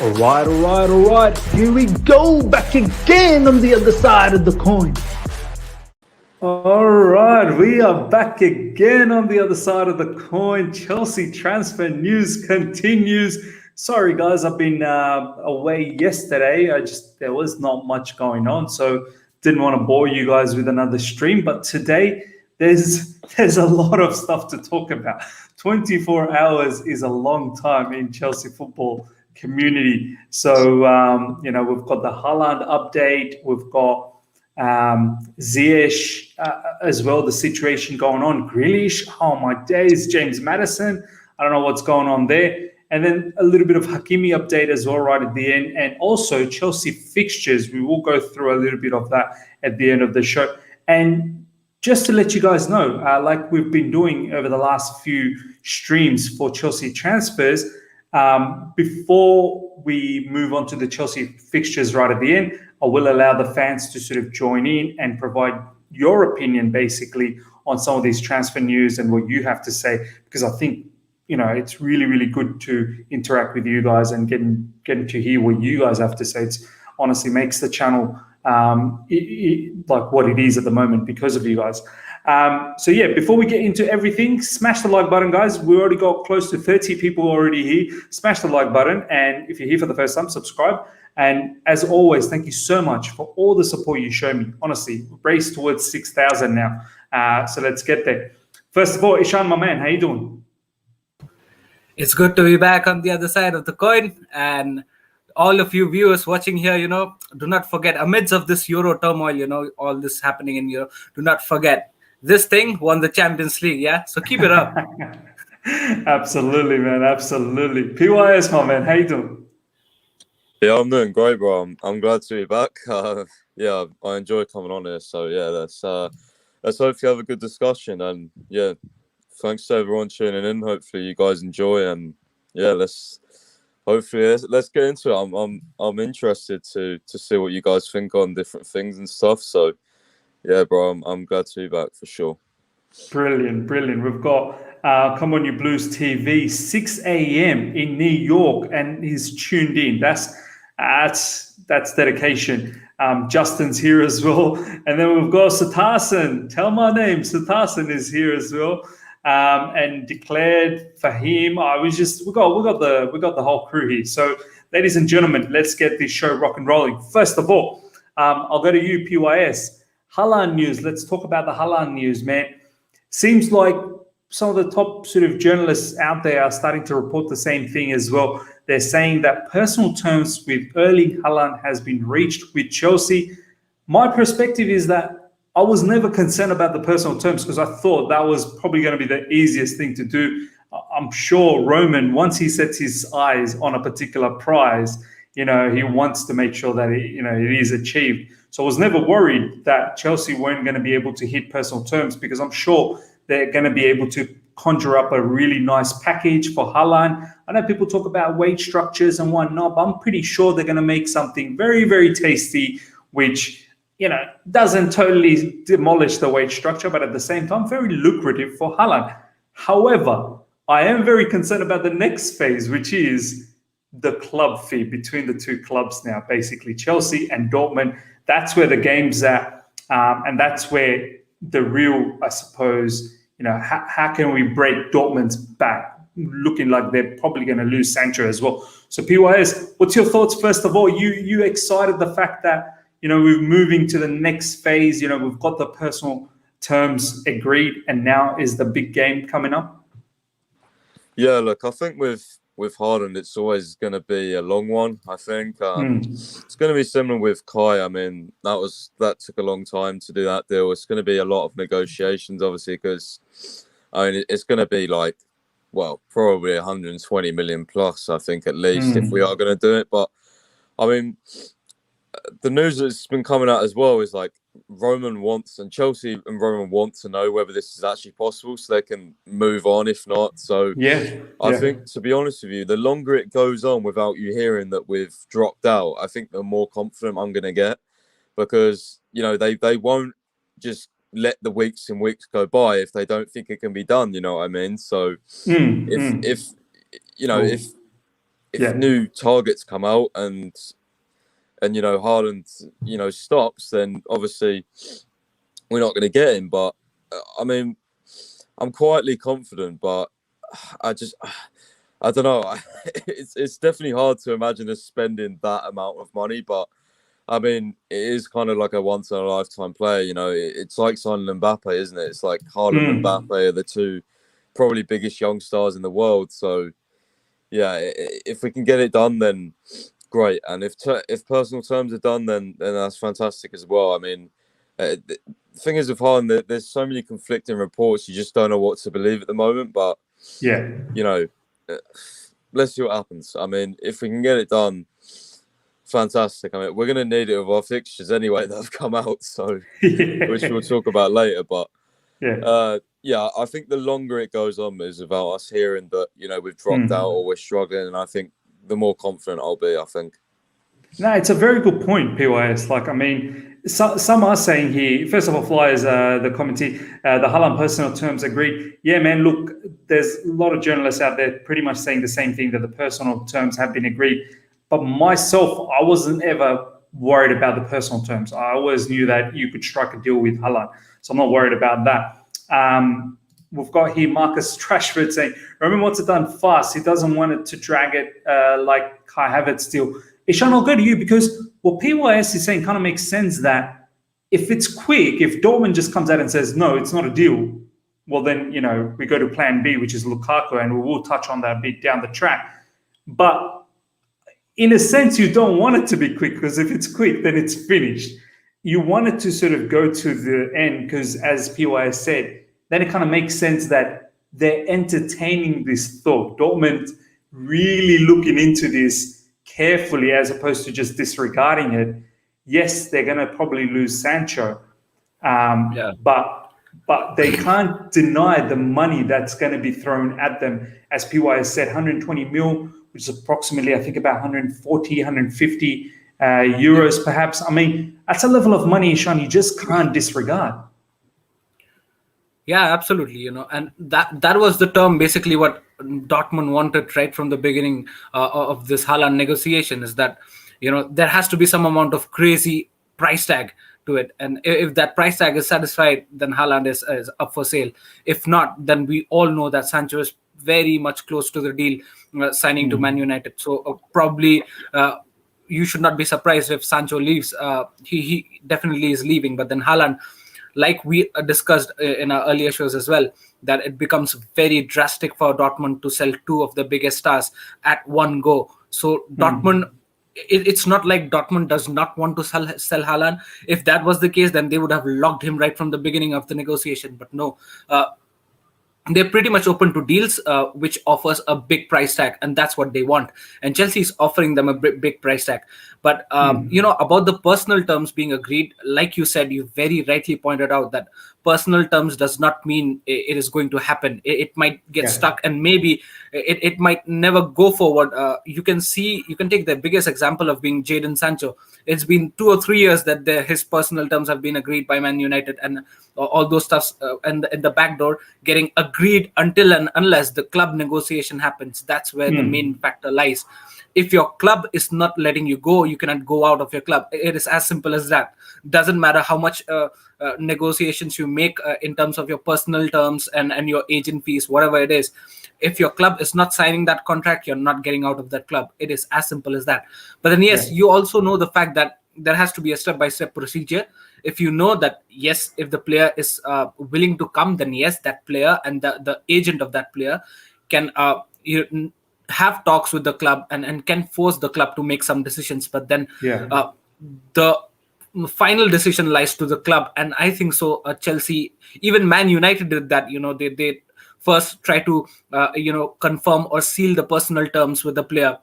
All right. Here we go, back again on the other side of the coin. All right, we are back again on the other side of the coin. Chelsea transfer news continues. Sorry, guys, I've been away yesterday. There was not much going on, so didn't want to bore you guys with another stream. But today, there's a lot of stuff to talk about. 24 hours is a long time in Chelsea football community. So we've got the Haaland update. We've got Ziyech as well, the situation going on. Grealish, oh my days, James Maddison. I don't know what's going on there. And then a little bit of Hakimi update as well right at the end. And also Chelsea fixtures. We will go through a little bit of that at the end of the show. And just to let you guys know, like we've been doing over the last few streams for Chelsea transfers, before we move on to the Chelsea fixtures right at the end, I will allow the fans to sort of join in and provide your opinion basically on some of these transfer news and what you have to say, because I think, it's really, really good to interact with you guys and getting to hear what you guys have to say. It's honestly makes the channel like what it is at the moment because of you guys. So yeah, before we get into everything, smash the like button, guys. We already got close to 30 people already here. Smash the like button, and if you're here for the first time, subscribe. And as always, thank you so much for all the support you show me. Honestly, race towards 6,000 now. So let's get there. First of all, Ishan, my man, how you doing? It's good to be back on the other side of the coin. And all of you viewers watching here, do not forget, amidst of this Euro turmoil, all this happening in Europe, do not forget, this thing won the Champions League, yeah? So keep it up. Absolutely, man. Absolutely. PYS, my man, how you doing? Yeah, I'm doing great, bro. I'm glad to be back. Yeah, I enjoy coming on here. So yeah, let's hope you have a good discussion. And yeah, thanks to everyone tuning in. Hopefully you guys enjoy. And yeah, let's get into it. I'm interested to see what you guys think on different things and stuff. So yeah, bro, I'm glad to be back for sure. Brilliant. We've got Come On You Blues TV, 6 a.m. in New York, and he's tuned in. That's dedication. Justin's here as well, and then we've got Satarsan. Tell my name. Satarsan is here as well, and declared Fahim. We got the whole crew here. So, ladies and gentlemen, let's get this show rock and rolling. First of all, I'll go to you, PYS. Haaland news. Let's talk about the Haaland news, man. Seems like some of the top sort of journalists out there are starting to report the same thing as well. They're saying that personal terms with Erling Haaland has been reached with Chelsea. My perspective is that I was never concerned about the personal terms because I thought that was probably going to be the easiest thing to do. I'm sure Roman, once he sets his eyes on a particular prize, he wants to make sure that it is achieved. So I was never worried that Chelsea weren't going to be able to hit personal terms because I'm sure they're going to be able to conjure up a really nice package for Haaland. I know people talk about wage structures and whatnot, but I'm pretty sure they're going to make something very, very tasty, which, doesn't totally demolish the wage structure, but at the same time, very lucrative for Haaland. However, I am very concerned about the next phase, which is the club fee between the two clubs now, basically Chelsea and Dortmund. That's where the game's at, and that's where the real, I suppose, how can we break Dortmund's back, looking like they're probably going to lose Sancho as well. So PYS, what's your thoughts? First of all, you excited the fact that, we're moving to the next phase, we've got the personal terms agreed, and now is the big game coming up? Yeah, look, I think with Haaland, it's always going to be a long one. I think it's going to be similar with Kai. I mean, that took a long time to do that deal. It's going to be a lot of negotiations, obviously, because it's going to be like, well, probably 120 million plus, I think, at least, if we are going to do it. But I mean, the news that's been coming out as well is like Chelsea and Roman want to know whether this is actually possible so they can move on if not. So I think, to be honest with you, the longer it goes on without you hearing that we've dropped out, I think the more confident I'm going to get, because, they won't just let the weeks and weeks go by if they don't think it can be done. You know what I mean? So if new targets come out and Haaland stops, then obviously we're not going to get him. But I mean, I'm quietly confident, but I don't know. It's definitely hard to imagine us spending that amount of money, but I mean, it is kind of like a once-in-a-lifetime player. It's like signing Mbappe, isn't it? It's like Haaland and Mbappe are the two probably biggest young stars in the world. So, yeah, if we can get it done, then great. And if personal terms are done, then that's fantastic as well. I mean, the thing is with Haaland, there's so many conflicting reports. You just don't know what to believe at the moment. But, let's see what happens. I mean, if we can get it done, fantastic. I mean, we're going to need it with our fixtures anyway that have come out, so which we'll talk about later. But I think the longer it goes on is about us hearing that we've dropped out or we're struggling, and I think the more confident I'll be. I think. No, it's a very good point, PYS. Like, I mean, some are saying here. First of all, Flyers, the committee, the Haaland personal terms agreed. Yeah, man. Look, there's a lot of journalists out there pretty much saying the same thing, that the personal terms have been agreed. But myself, I wasn't ever worried about the personal terms. I always knew that you could strike a deal with Haaland, so I'm not worried about that. We've got here Marcus Trashford saying, remember what's it done fast. He doesn't want it to drag it like Kai Havertz still. Ishan, I'll go to you because what PYS is saying kind of makes sense, that if it's quick, if Dortmund just comes out and says, no, it's not a deal, well, then, we go to plan B, which is Lukaku, and we will touch on that a bit down the track. But in a sense, you don't want it to be quick, because if it's quick, then it's finished. You want it to sort of go to the end, because as PYS said, then it kind of makes sense that they're entertaining this thought. Dortmund really looking into this carefully as opposed to just disregarding it. Yes, they're going to probably lose Sancho, but they can't deny the money that's going to be thrown at them. As PYS said, 120 mil, which is approximately, I think, about 140, 150 euros, perhaps. I mean, that's a level of money, Sean, you just can't disregard. Yeah, absolutely. And that was the term, basically what Dortmund wanted right from the beginning of this Haaland negotiation, is that, there has to be some amount of crazy price tag to it. And if that price tag is satisfied, then Haaland is up for sale. If not, then we all know that Sancho is very much close to the deal signing to Man United. So probably you should not be surprised if Sancho leaves. He definitely is leaving. But then Haaland, like we discussed in our earlier shows as well, that it becomes very drastic for Dortmund to sell two of the biggest stars at one go. So Dortmund, it's not like Dortmund does not want to sell Haaland. If that was the case, then they would have locked him right from the beginning of the negotiation. But no, they're pretty much open to deals which offers a big price tag, and that's what they want. And Chelsea is offering them a big price tag. But about the personal terms being agreed, like you said, you very rightly pointed out that personal terms does not mean it is going to happen. It might get stuck, and maybe it might never go forward. You can take the biggest example of being Jadon Sancho. It's been 2 or 3 years that his personal terms have been agreed by Man United, and all those stuffs and the back door getting agreed until and unless the club negotiation happens. That's where the main factor lies. If your club is not letting you go, you cannot go out of your club. It is as simple as that. Doesn't matter how much negotiations you make in terms of your personal terms and your agent fees, whatever it is. If your club is not signing that contract, you're not getting out of that club. It is as simple as that. But then, yes, you also know the fact that there has to be a step-by-step procedure. If you know that, yes, if the player is willing to come, then yes, that player and the agent of that player can have talks with the club and can force the club to make some decisions. But then the final decision lies to the club. And I think so Chelsea, even Man United did that. They first try to confirm or seal the personal terms with the player.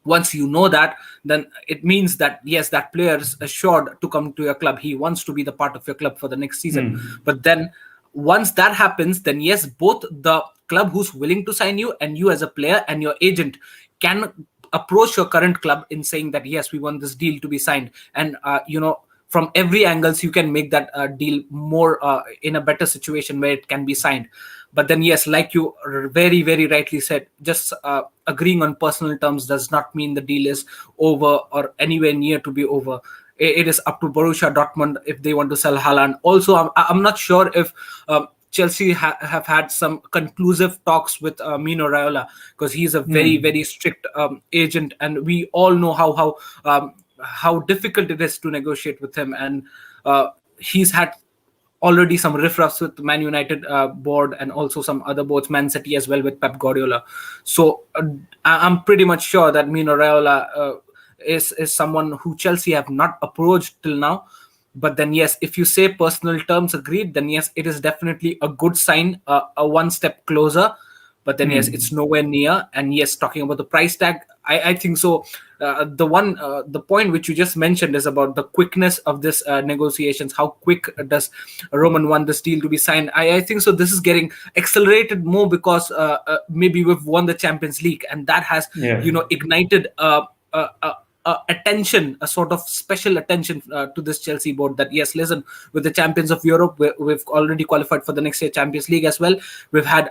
Once you know that, then it means that, yes, that player is assured to come to your club. He wants to be the part of your club for the next season. But then once that happens, then yes, both the club who's willing to sign you and you as a player and your agent can approach your current club in saying that, yes, we want this deal to be signed. And, from every angles, you can make that deal more in a better situation where it can be signed. But then, yes, like you very, very rightly said, just agreeing on personal terms does not mean the deal is over or anywhere near to be over. It is up to Borussia Dortmund if they want to sell Haaland. Also, I'm not sure if Chelsea have had some conclusive talks with Mino Raiola, because he's a very, very strict agent, and we all know how difficult it is to negotiate with him. And he's had already some riffraffs with Man United board, and also some other boards, Man City as well, with Pep Guardiola. So I'm pretty much sure that Mino Raiola is someone who Chelsea have not approached till now. But then, yes, if you say personal terms agreed, then yes, it is definitely a good sign, a one step closer. But then, yes, it's nowhere near. And yes, talking about the price tag, I think so. The point which you just mentioned is about the quickness of this negotiations. How quick does Roman want this deal to be signed? I think so. This is getting accelerated more because maybe we've won the Champions League, and that has ignited attention, a sort of special attention to this Chelsea board, that yes, listen, with the champions of Europe, we've already qualified for the next year Champions League as well. We've had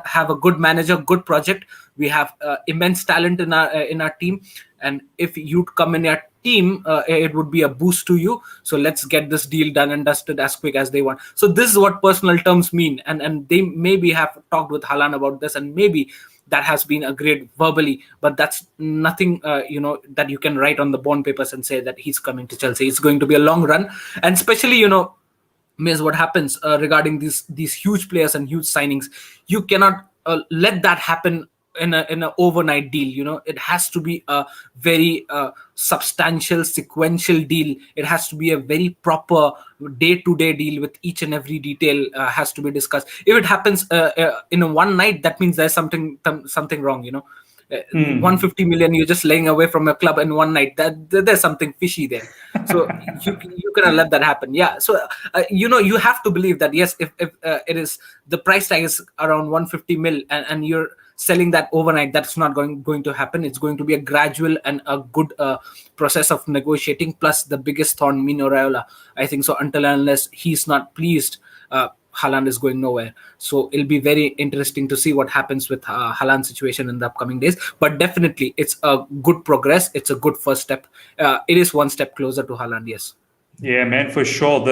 have a good manager, good project. We have immense talent in our team, and if you'd come in our team, it would be a boost to you. So let's get this deal done and dusted as quick as they want. So this is what personal terms mean, and they maybe have talked with Haaland about this, and maybe that has been agreed verbally, but that's nothing that you can write on the bond papers and say that he's coming to Chelsea. It's going to be a long run, and especially Miz, what happens regarding these huge players and huge signings, you cannot let that happen in an overnight deal. It has to be a very substantial sequential deal. It has to be a very proper day-to-day deal with each and every detail has to be discussed. If it happens in a one night, that means there's something wrong. 150 million you're just laying away from a club in one night, that there's something fishy there. So you cannot let that happen. So you have to believe that yes, if it is, the price tag is around 150 mil and you're selling that overnight, that's not going to happen. It's going to be a gradual and a good process of negotiating. Plus the biggest thorn, Mino Raiola, I think so, until and unless he's not pleased, Haaland is going nowhere. So it'll be very interesting to see what happens with Haaland's situation in the upcoming days. But definitely, it's a good progress. It's a good first step. It is one step closer to Haaland, yes. Yeah, man, for sure.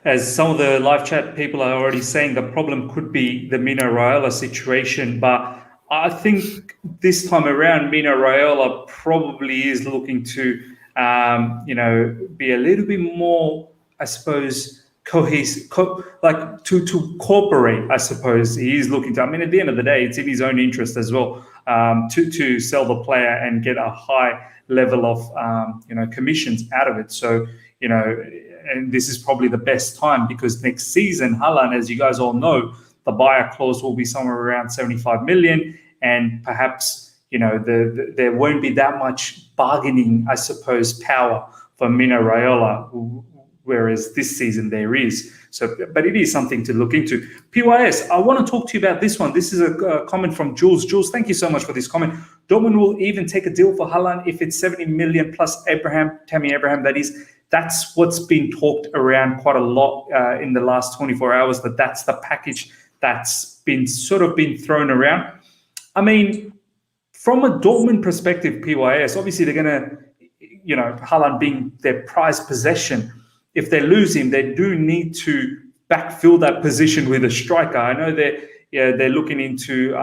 As some of the live chat people are already saying, the problem could be the Mino Raiola situation. But I think this time around, Mino Raiola probably is looking to, be a little bit more, I suppose, cohesive, to cooperate. I suppose he is looking to. I mean, at the end of the day, it's in his own interest as well to sell the player and get a high level of commissions out of it. So and this is probably the best time, because next season, Haaland, as you guys all know, the buyer clause will be somewhere around 75 million, and perhaps there won't be that much bargaining, I suppose, power for Mino Raiola, whereas this season there is. So, but it is something to look into. PYS, I want to talk to you about this one. This is a comment from Jules. Jules, thank you so much for this comment. Dortmund will even take a deal for Haaland if it's 70 million plus Tammy Abraham, that is. That's what's been talked around quite a lot in the last 24 hours, that's the package that's been thrown around. I mean, from a Dortmund perspective, PYS, obviously they're going to, Haaland being their prized possession, if they lose him, they do need to backfill that position with a striker. I know they're looking into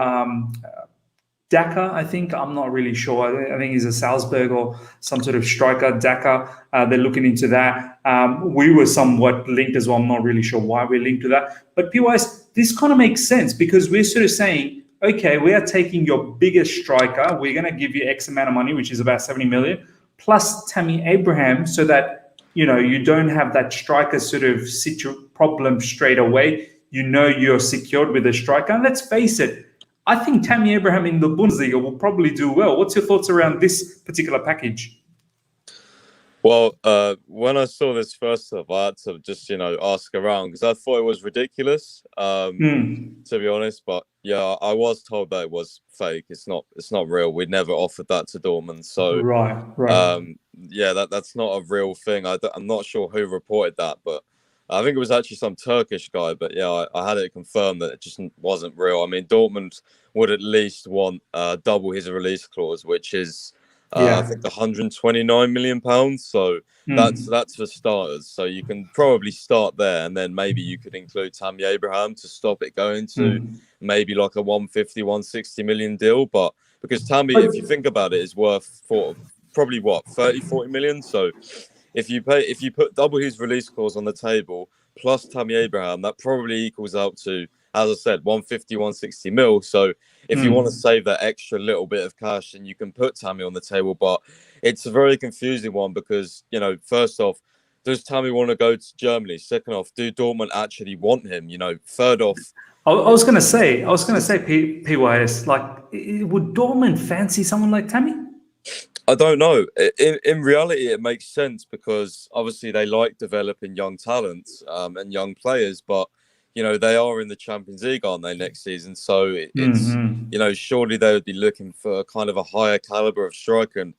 Daka, I think. I'm not really sure. I think he's a Salzburg or some sort of striker, Daka. They're looking into that. We were somewhat linked as well. I'm not really sure why we're linked to that. But PYS, this kind of makes sense, because we're sort of saying, okay, we are taking your biggest striker. We're going to give you X amount of money, which is about 70 million, plus Tammy Abraham, so that you don't have that striker sort of problem straight away. You're secured with a striker. And let's face it, I think Tammy Abraham in the Bundesliga will probably do well. What's your thoughts around this particular package? Well, when I saw this first off, I had to just, ask around, because I thought it was ridiculous, to be honest. But yeah, I was told that it was fake. It's not real. We'd never offered that to Dortmund. So right. Yeah, that's not a real thing. I'm not sure who reported that, but I think it was actually some Turkish guy, but yeah, I had it confirmed that it just wasn't real. I mean, Dortmund would at least want double his release clause, which is I Yeah. think 129 million pounds. So that's for starters. So you can probably start there, and then maybe you could include Tammy Abraham to stop it going to maybe like a 150, 160 million deal. But because Tammy, if you think about it, is worth probably what 30, 40 million. So if you put double his release clause on the table plus Tammy Abraham, that probably equals out to, as I said, 150, 160 mil. So if you want to save that extra little bit of cash, and you can put Tammy on the table, but it's a very confusing one because, you know, first off, does Tammy want to go to Germany? Second off, do Dortmund actually want him? You know, third off, I was going to say, PYS, like, would Dortmund fancy someone like Tammy? I don't know. In reality, it makes sense because obviously they like developing young talents and young players, but you know they are in the Champions League, aren't they, next season? So it's you know, surely they would be looking for kind of a higher caliber of striker, and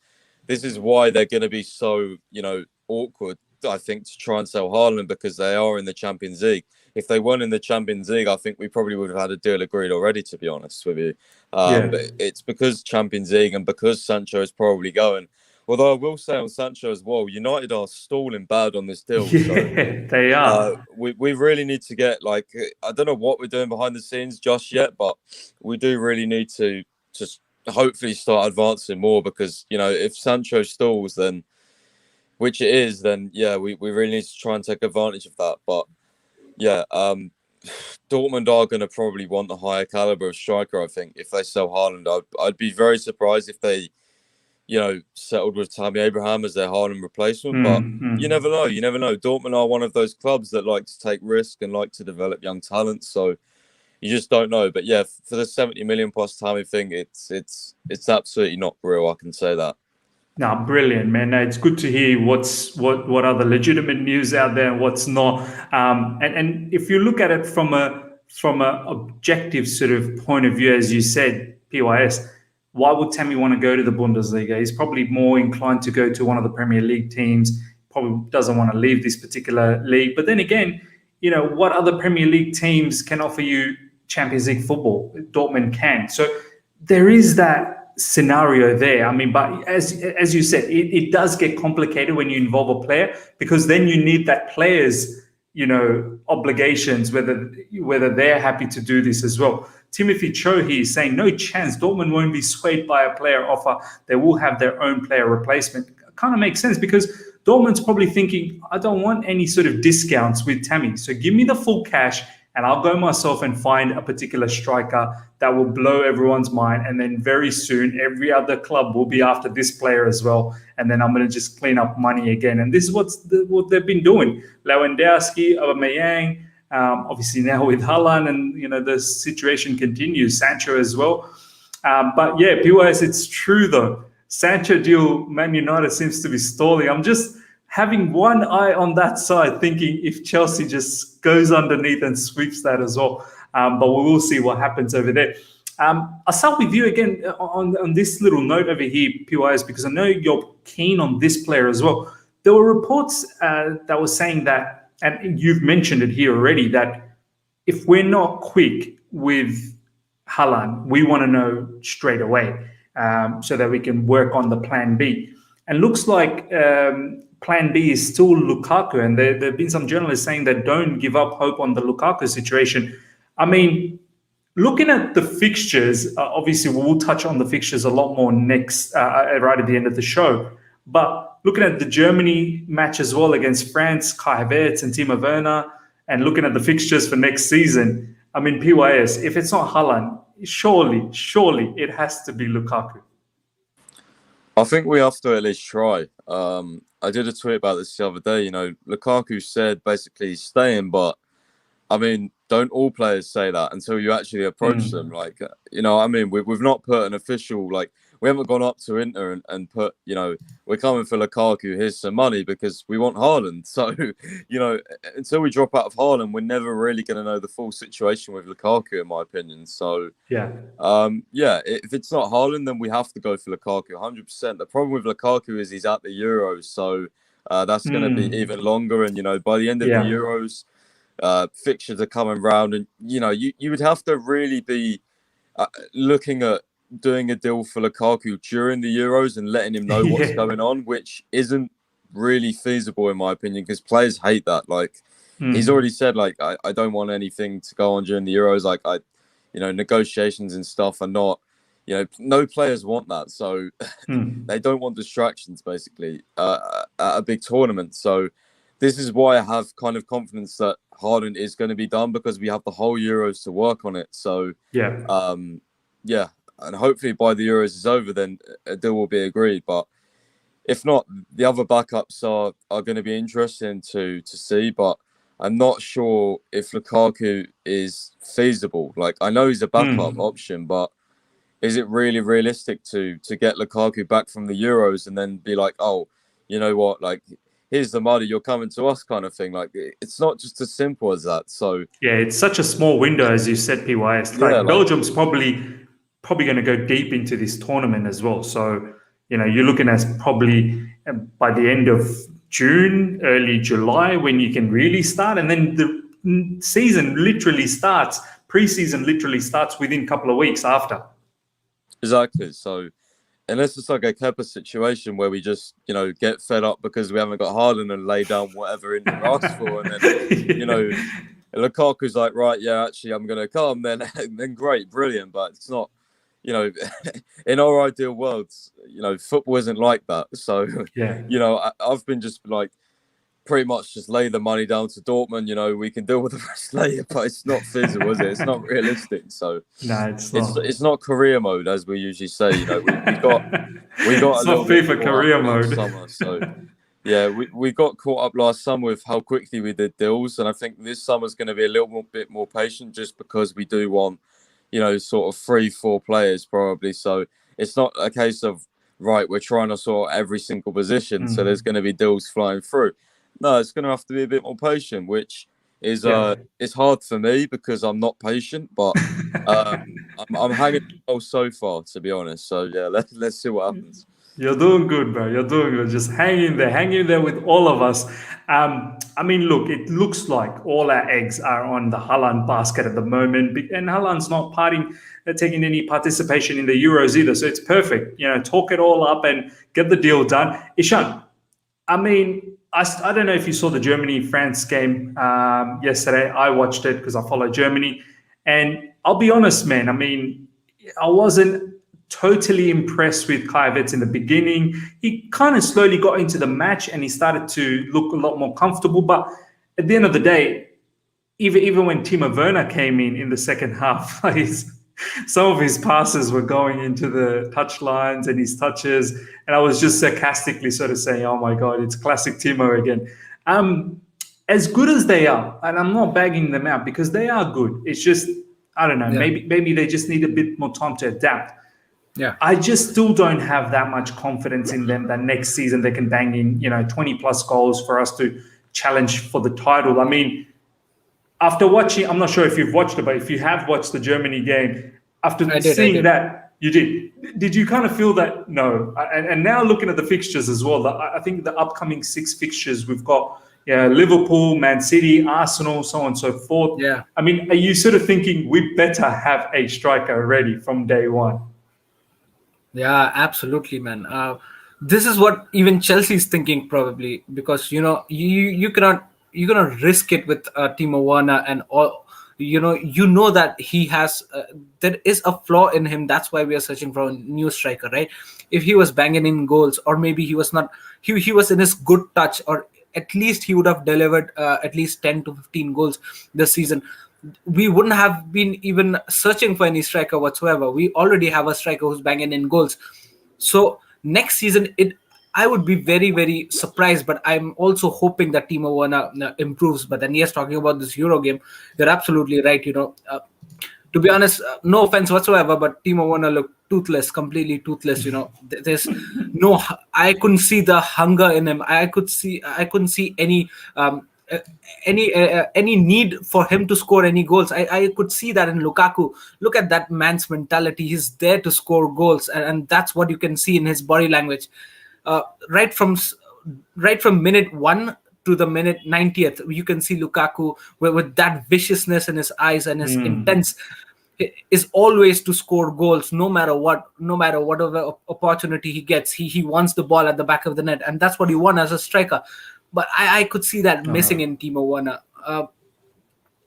this is why they're going to be so, you know, awkward, I think, to try and sell Haaland, because they are in the Champions League. If they weren't in the Champions League, I think we probably would have had a deal agreed already, to be honest with you. But it's because Champions League and because Sancho is probably going. Although I will say on Sancho as well, United are stalling bad on this deal. Yeah, so, they are. we really need to get, like, I don't know what we're doing behind the scenes just yet, but we do really need to just hopefully start advancing more, because, you know, if Sancho stalls, then, which it is, then yeah, we really need to try and take advantage of that. But yeah, Dortmund are going to probably want a higher caliber of striker, I think, if they sell Haaland. I'd be very surprised if they, you know, settled with Tammy Abraham as their Haaland replacement. But you never know. You never know. Dortmund are one of those clubs that like to take risk and like to develop young talent. So you just don't know. But yeah, for the 70 million plus Tammy thing, it's absolutely not real. I can say that. No, brilliant, man. No, it's good to hear what are the legitimate news out there and what's not. And if you look at it from a objective sort of point of view, as you said, PYS, why would Tammy want to go to the Bundesliga? He's probably more inclined to go to one of the Premier League teams. Probably doesn't want to leave this particular league. But then again, you know, what other Premier League teams can offer you Champions League football? Dortmund can. So there is that scenario there. I mean, but as you said, it does get complicated when you involve a player, because then you need that player's, you know, obligations, whether they're happy to do this as well. Timothy Cho here is saying no chance. Dortmund won't be swayed by a player offer. They will have their own player replacement. Kind of makes sense, because Dortmund's probably thinking, I don't want any sort of discounts with Tammy. So give me the full cash and I'll go myself and find a particular striker that will blow everyone's mind. And then very soon, every other club will be after this player as well. And then I'm going to just clean up money again. And this is what they've been doing. Lewandowski, Aubameyang, obviously now with Haaland, and, you know, the situation continues. Sancho as well. But yeah, PYS, it's true though. Sancho deal, Man United seems to be stalling. I'm just having one eye on that side, thinking if Chelsea just goes underneath and sweeps that as well. But we will see what happens over there. I'll start with you again on this little note over here, PYS, because I know you're keen on this player as well. There were reports that were saying that, and you've mentioned it here already, that if we're not quick with Haaland, we want to know straight away, so that we can work on the plan B. And looks like plan B is still Lukaku. And there have been some journalists saying that don't give up hope on the Lukaku situation. I mean, looking at the fixtures, obviously we'll touch on the fixtures a lot more next, right at the end of the show. But looking at the Germany match as well against France, Kai Havertz and Timo Werner, and looking at the fixtures for next season, I mean, PYS, if it's not Haaland, surely it has to be Lukaku. I think we have to at least try. I did a tweet about this the other day. You know, Lukaku said basically he's staying, but I mean, don't all players say that until you actually approach them? Like, you know, I mean, we've not put an official, like, we haven't gone up to Inter and put, you know, we're coming for Lukaku, here's some money, because we want Haaland. So, you know, until we drop out of Haaland, we're never really going to know the full situation with Lukaku, in my opinion. So, yeah, if it's not Haaland, then we have to go for Lukaku 100%. The problem with Lukaku is he's at the Euros, so That's going to be even longer. And, by the end of the Euros, fixtures are coming round. And, you would have to really be looking at doing a deal for Lukaku during the Euros and letting him know what's going on, which isn't really feasible, in my opinion, because players hate that. Like, he's already said, like, I don't want anything to go on during the Euros. Like, negotiations and stuff are not, no players want that. So they don't want distractions, basically, at a big tournament. So this is why I have kind of confidence that Haaland is going to be done, because we have the whole Euros to work on it. So, and hopefully by the Euros is over, then a deal will be agreed. But if not, the other backups are going to be interesting to see. But I'm not sure if Lukaku is feasible. Like, I know he's a backup option, but is it really realistic to get Lukaku back from the Euros and then be like, oh, you know what, like, here's the money, you're coming to us, kind of thing? Like, it's not just as simple as that. So it's such a small window, as you said, PYS. Like, Belgium's probably going to go deep into this tournament as well. So, you're looking at probably by the end of June, early July, when you can really start. And then the season literally starts, pre-season literally starts within a couple of weeks after. Exactly. So unless it's like a Kepa situation where we just, get fed up because we haven't got Haaland and lay down whatever Inter asked for, and then, Lukaku's like, right, yeah, actually, I'm going to come, then great, brilliant. But it's not, in our ideal worlds, football isn't like that. So, I've been just like, pretty much just lay the money down to Dortmund. We can deal with the rest later, but it's not feasible, is it? It's not realistic. So no, it's not career mode, as we usually say. We got it's a not FIFA career mode. Summer, so we got caught up last summer with how quickly we did deals, and I think this summer's going to be a little bit more patient, just because we do want sort of 3-4 players probably. So it's not a case of, right, we're trying to sort every single position, so there's going to be deals flying through. No, it's going to have to be a bit more patient, which is it's hard for me because I'm not patient, but I'm hanging on so far, to be honest. So let's see what happens. You're doing good, bro. You're doing good. Just hang in there with all of us. I mean, look, it looks like all our eggs are on the Haaland basket at the moment, and Haaland's not taking any participation in the Euros either. So it's perfect. Talk it all up and get the deal done. Ishan, I mean, I don't know if you saw the Germany-France game yesterday. I watched it because I follow Germany. And I'll be honest, man, I mean, I wasn't totally impressed with Kai Havertz in the beginning. He kind of slowly got into the match and he started to look a lot more comfortable. But at the end of the day, even when Timo Werner came in the second half, some of his passes were going into the touch lines and his touches. And I was just sarcastically sort of saying, oh my God, it's classic Timo again. As good as they are, and I'm not bagging them out because they are good. It's just, I don't know, maybe they just need a bit more time to adapt. Yeah, I just still don't have that much confidence in them that next season they can bang in, 20 plus goals for us to challenge for the title. I mean, after watching, I'm not sure if you've watched it, but if you have watched the Germany game, after seeing that, you did. Did you kind of feel that? No. And now looking at the fixtures as well, I think the upcoming 6 fixtures, we've got Liverpool, Man City, Arsenal, so on and so forth. Yeah. I mean, are you sort of thinking we better have a striker ready from day one? Yeah, absolutely, man. This is what even Chelsea's thinking probably, because you cannot risk it with Timo Werner and all. That he has there is a flaw in him. That's why we are searching for a new striker, right? If he was banging in goals, or maybe he was not, he was in his good touch, or at least he would have delivered at least 10 to 15 goals this season, we wouldn't have been even searching for any striker whatsoever. We already have a striker who's banging in goals. So next season, I would be very, very surprised, but I'm also hoping that Timo Werner improves. But then, yes, talking about this Euro game, you're absolutely right. To be honest, no offense whatsoever, but Timo Werner looked toothless, completely toothless. There's no, I couldn't see the hunger in him. I couldn't see any need for him to score any goals. I could see that in Lukaku. Look at that man's mentality. He's there to score goals, and that's what you can see in his body language. Right from right from minute 1 to the minute 90th, you can see Lukaku with that viciousness in his eyes and his intense is always to score goals no matter what, no matter whatever opportunity he gets. He wants the ball at the back of the net, and that's what you want as a striker. But I could see that missing in Timo Werner.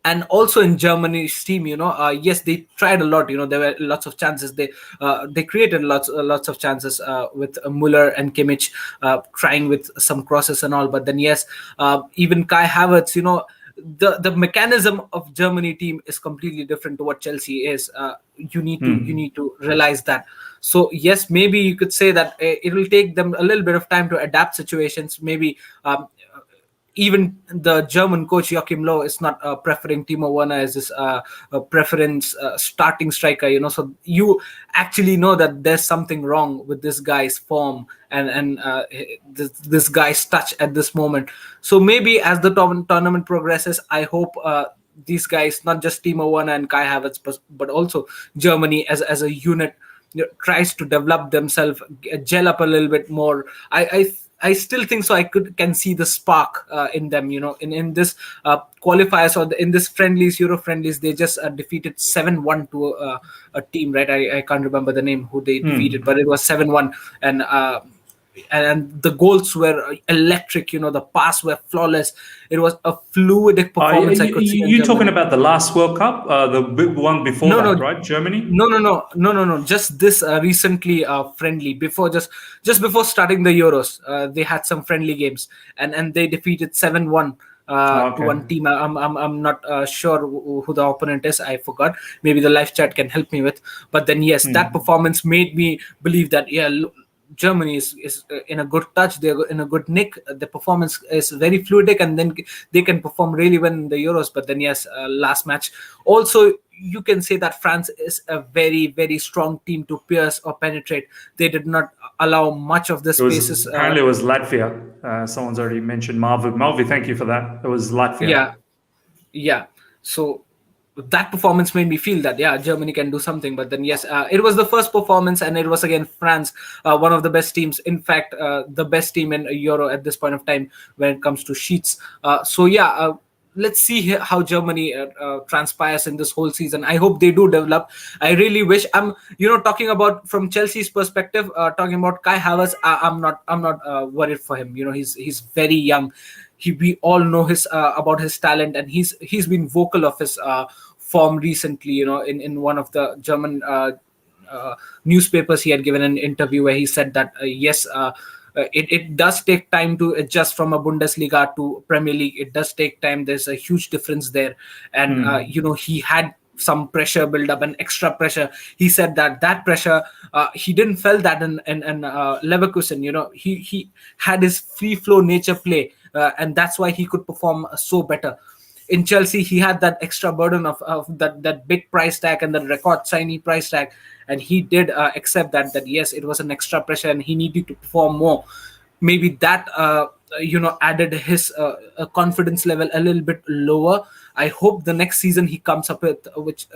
And also in Germany's team, yes, they tried a lot. There were lots of chances. They created lots of chances with Muller and Kimmich trying with some crosses and all. But then yes, even Kai Havertz, the mechanism of Germany team is completely different to what Chelsea is. You need to realize that. So yes, maybe you could say that it will take them a little bit of time to adapt situations. Maybe. Even the German coach Joachim Löw is not preferring Timo Werner as his preference starting striker. So you actually know that there's something wrong with this guy's form and this guy's touch at this moment. So maybe as the tournament progresses, I hope these guys, not just Timo Werner and Kai Havertz, but also Germany as a unit, tries to develop themselves, gel up a little bit more. I still think so. I can see the spark in them. In this qualifiers or in this Euro friendlies, they just defeated 7-1 to a team, right? I can't remember the name who they defeated, but it was 7-1, and the goals were electric. The pass were flawless. It was a fluidic performance. I could see. You talking about the last World Cup, the big one before right? Germany? No. Just this recently friendly just before starting the Euros, they had some friendly games and they defeated 7-1. To one team. I'm not sure who the opponent is. I forgot. Maybe the live chat can help me with. But then yes, that performance made me believe that Germany is in a good touch. They're in a good nick. The performance is very fluidic, and then they can perform really well in the Euros. But then yes, last match. Also, you can say that France is a very, very strong team to pierce or penetrate. They did not allow much of the spaces. Apparently, it was Latvia. Someone's already mentioned Marvi. Marvi, thank you for that. It was Latvia. Yeah. So that performance made me feel that Germany can do something. But then yes, it was the first performance, and it was against France, one of the best teams. In fact, the best team in Euro at this point of time when it comes to sheets. Let's see how Germany transpires in this whole season. I hope they do develop. I really wish. I'm talking about from Chelsea's perspective, talking about Kai Havertz. I'm not worried for him. He's very young. We all know about his talent, and he's been vocal of his form recently. In one of the German newspapers, he had given an interview where he said that it does take time to adjust from a Bundesliga to Premier League. It does take time. There's a huge difference there, and he had some pressure build up and extra pressure. He said that pressure he didn't feel that in Leverkusen. He had his free flow nature play, and that's why he could perform so better. In Chelsea, he had that extra burden of that big price tag and the record shiny price tag, and he did accept that yes, it was an extra pressure and he needed to perform more. Maybe that added his confidence level a little bit lower. I hope the next season he comes up with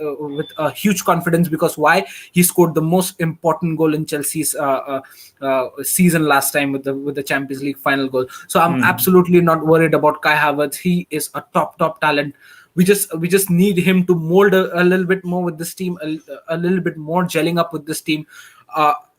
a huge confidence, because why? He scored the most important goal in Chelsea's season last time with the Champions League final goal. So I'm absolutely not worried about Kai Havertz. He is a top talent. We just need him to mold a little bit more with this team, a little bit more gelling up with this team.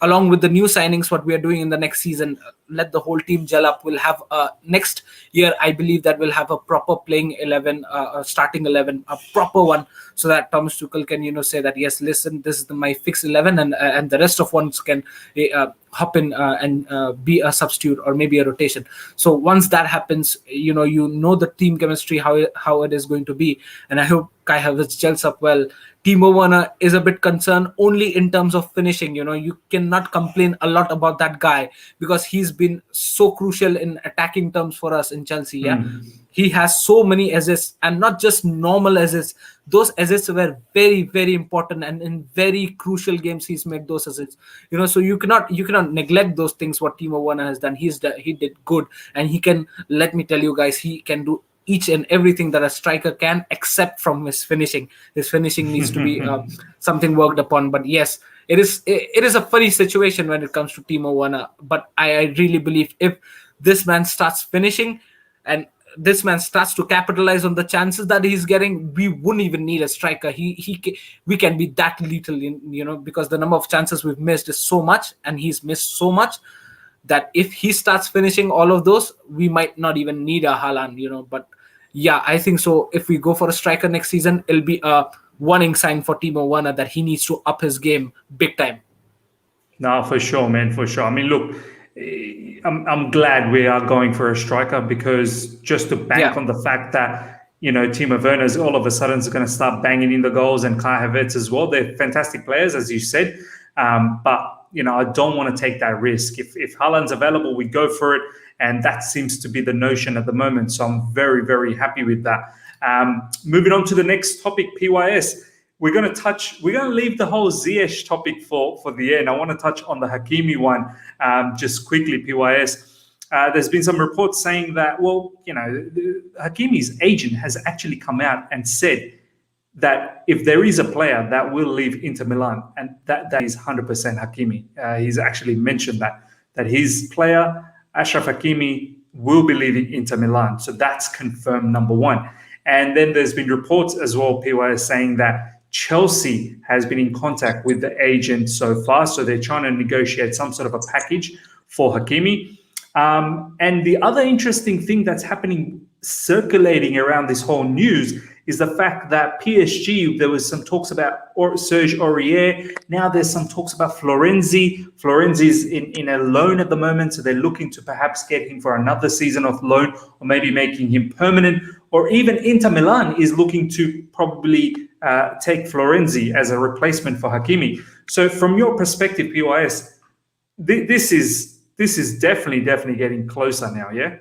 Along with the new signings, what we are doing in the next season, let the whole team gel up. We'll have next year, I believe that we'll have a proper playing 11, starting 11, a proper one, so that Thomas Tuchel can say that yes, listen, this is my fixed 11, and the rest of ones can hop in and be a substitute or maybe a rotation. So once that happens, the team chemistry, how it is going to be, and I hope Kai Havertz gels up well. Timo Werner is a bit concerned only in terms of finishing. You cannot complain a lot about that guy because he's been so crucial in attacking terms for us in Chelsea. Yeah, he has so many assists, and not just normal assists. Those assists were very, very important, and in very crucial games he's made those assists. So you cannot neglect those things. What Timo Werner has done, he did good, and he can. Let me tell you guys, he can do each and everything that a striker can, except from his finishing. His finishing needs to be something worked upon. But yes, it is a funny situation when it comes to Timo Werner. But I really believe if this man starts finishing and this man starts to capitalize on the chances that he's getting, we wouldn't even need a striker. We can be that lethal, because the number of chances we've missed is so much, and he's missed so much that if he starts finishing all of those, we might not even need a Haaland, But yeah, I think so. If we go for a striker next season, it'll be a warning sign for Timo Werner that he needs to up his game big time. No, for sure, man, for sure. I mean, look, I'm glad we are going for a striker, because just to bank on the fact that, Timo Werner is all of a sudden is going to start banging in the goals, and Kai Havertz as well. They're fantastic players, as you said. But, I don't want to take that risk. If Haaland's available, we go for it. And that seems to be the notion at the moment. So I'm very, very happy with that. Moving on to the next topic, PYS. We're going to leave the whole Ziyech topic for the end. I want to touch on the Hakimi one just quickly, PYS. There's been some reports saying that, Hakimi's agent has actually come out and said that if there is a player that will leave Inter Milan, and that is 100% Hakimi. He's actually mentioned that his player, Achraf Hakimi, will be leaving Inter Milan. So that's confirmed, number one. And then there's been reports as well, PY, saying that Chelsea has been in contact with the agent so far. So they're trying to negotiate some sort of a package for Hakimi. And the other interesting thing that's happening, circulating around this whole news, is the fact that PSG, there was some talks about Serge Aurier. Now there's some talks about Florenzi. Florenzi's in a loan at the moment, so they're looking to perhaps get him for another season of loan, or maybe making him permanent. Or even Inter Milan is looking to probably take Florenzi as a replacement for Hakimi. So from your perspective, PYS, this is definitely getting closer now, yeah?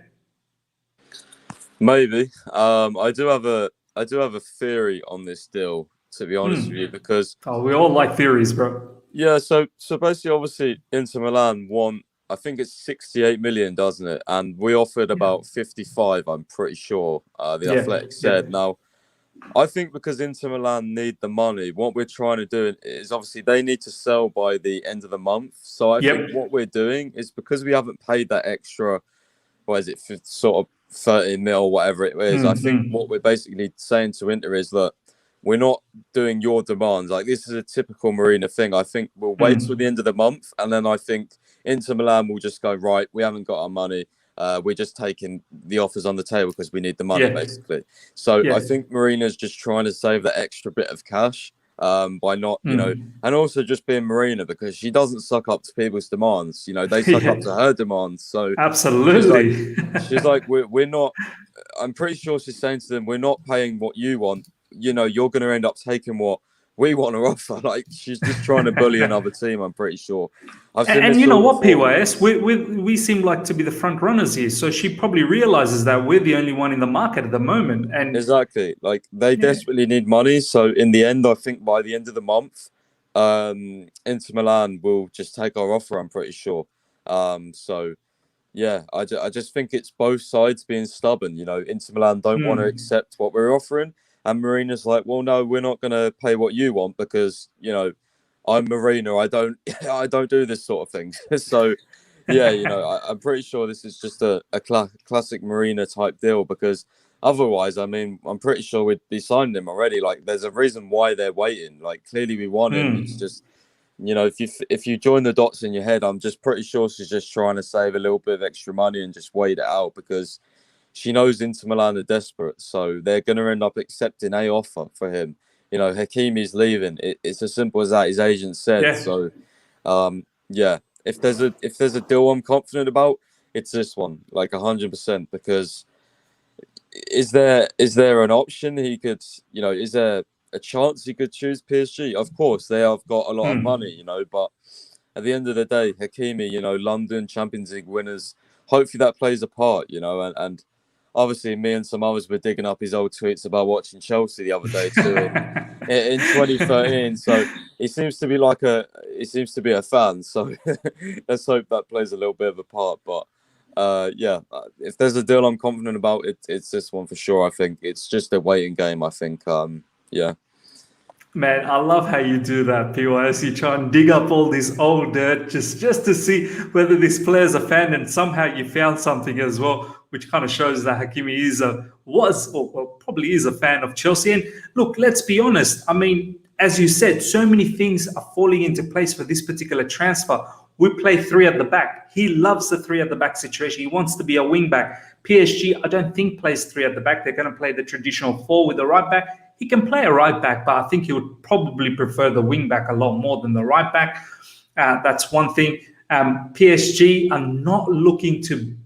Maybe. I do have a theory on this deal, to be honest with you, because we all like theories, bro. Yeah, so basically, obviously, Inter Milan want, I think it's 68 million, doesn't it? And we offered about 55, I'm pretty sure. The Athletic said. Now, I think because Inter Milan need the money, what we're trying to do is obviously they need to sell by the end of the month. So I think what we're doing is, because we haven't paid that extra, what is it, sort of 30 mil, whatever it is. I think what we're basically saying to Inter is, look, we're not doing your demands. Like, this is a typical Marina thing. I think we'll wait till the end of the month, and then I think Inter Milan will just go, right, we haven't got our money. We're just taking the offers on the table because we need the money, basically. So I think Marina's just trying to save that extra bit of cash by not, and also just being Marina, because she doesn't suck up to people's demands. They suck up to her demands. So absolutely, she's like, we're not. I'm pretty sure she's saying to them, we're not paying what you want. You're going to end up taking what we want to offer. Like, she's just trying to bully another team, I'm pretty sure. And you know what, PYS, we seem like to be the front runners here. So she probably realizes that we're the only one in the market at the moment. And exactly, like, they desperately need money. So in the end, I think by the end of the month, Inter Milan will just take our offer, I'm pretty sure. So yeah, I just think it's both sides being stubborn. Inter Milan don't want to accept what we're offering. And Marina's like, well, no, we're not going to pay what you want because, I'm Marina. I don't do this sort of thing. So, yeah, I'm pretty sure this is just a classic Marina type deal, because otherwise, I mean, I'm pretty sure we'd be signing him already. Like, there's a reason why they're waiting. Like, clearly we want him. It's just, if you join the dots in your head, I'm just pretty sure she's just trying to save a little bit of extra money and just wait it out, because she knows Inter Milan are desperate, so they're going to end up accepting a offer for him. Hakimi's leaving. It's as simple as that. His agent said. Yeah. So, if there's a deal I'm confident about, it's this one, like 100%. Because is there an option he could, is there a chance he could choose PSG? Of course, they have got a lot of money, but at the end of the day, Hakimi, London Champions League winners. Hopefully that plays a part, and obviously, me and some others were digging up his old tweets about watching Chelsea the other day too in 2013. So he seems to be a fan. So let's hope that plays a little bit of a part. But if there's a deal I'm confident about, it's this one for sure. I think it's just a waiting game. I think, Man, I love how you do that, PYS. You try and dig up all this old dirt just to see whether this player's a fan, and somehow you found something as well, which kind of shows that Hakimi or probably is a fan of Chelsea. And look, let's be honest. I mean, as you said, so many things are falling into place for this particular transfer. We play three at the back. He loves the three at the back situation. He wants to be a wing back. PSG, I don't think, plays three at the back. They're going to play the traditional four with the right back. He can play a right back, but I think he would probably prefer the wing back a lot more than the right back. That's one thing. PSG are not looking to,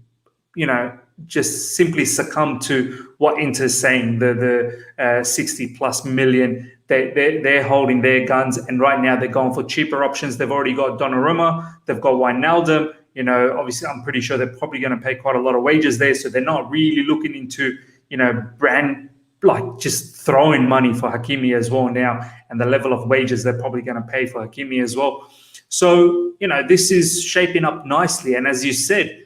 just simply succumb to what Inter's saying, the 60 plus million. They're holding their guns, and right now they're going for cheaper options. They've already got Donnarumma, they've got Wijnaldum. Obviously, I'm pretty sure they're probably going to pay quite a lot of wages there, so they're not really looking into, just throwing money for Hakimi as well now, and the level of wages they're probably going to pay for Hakimi as well. So, this is shaping up nicely. And as you said,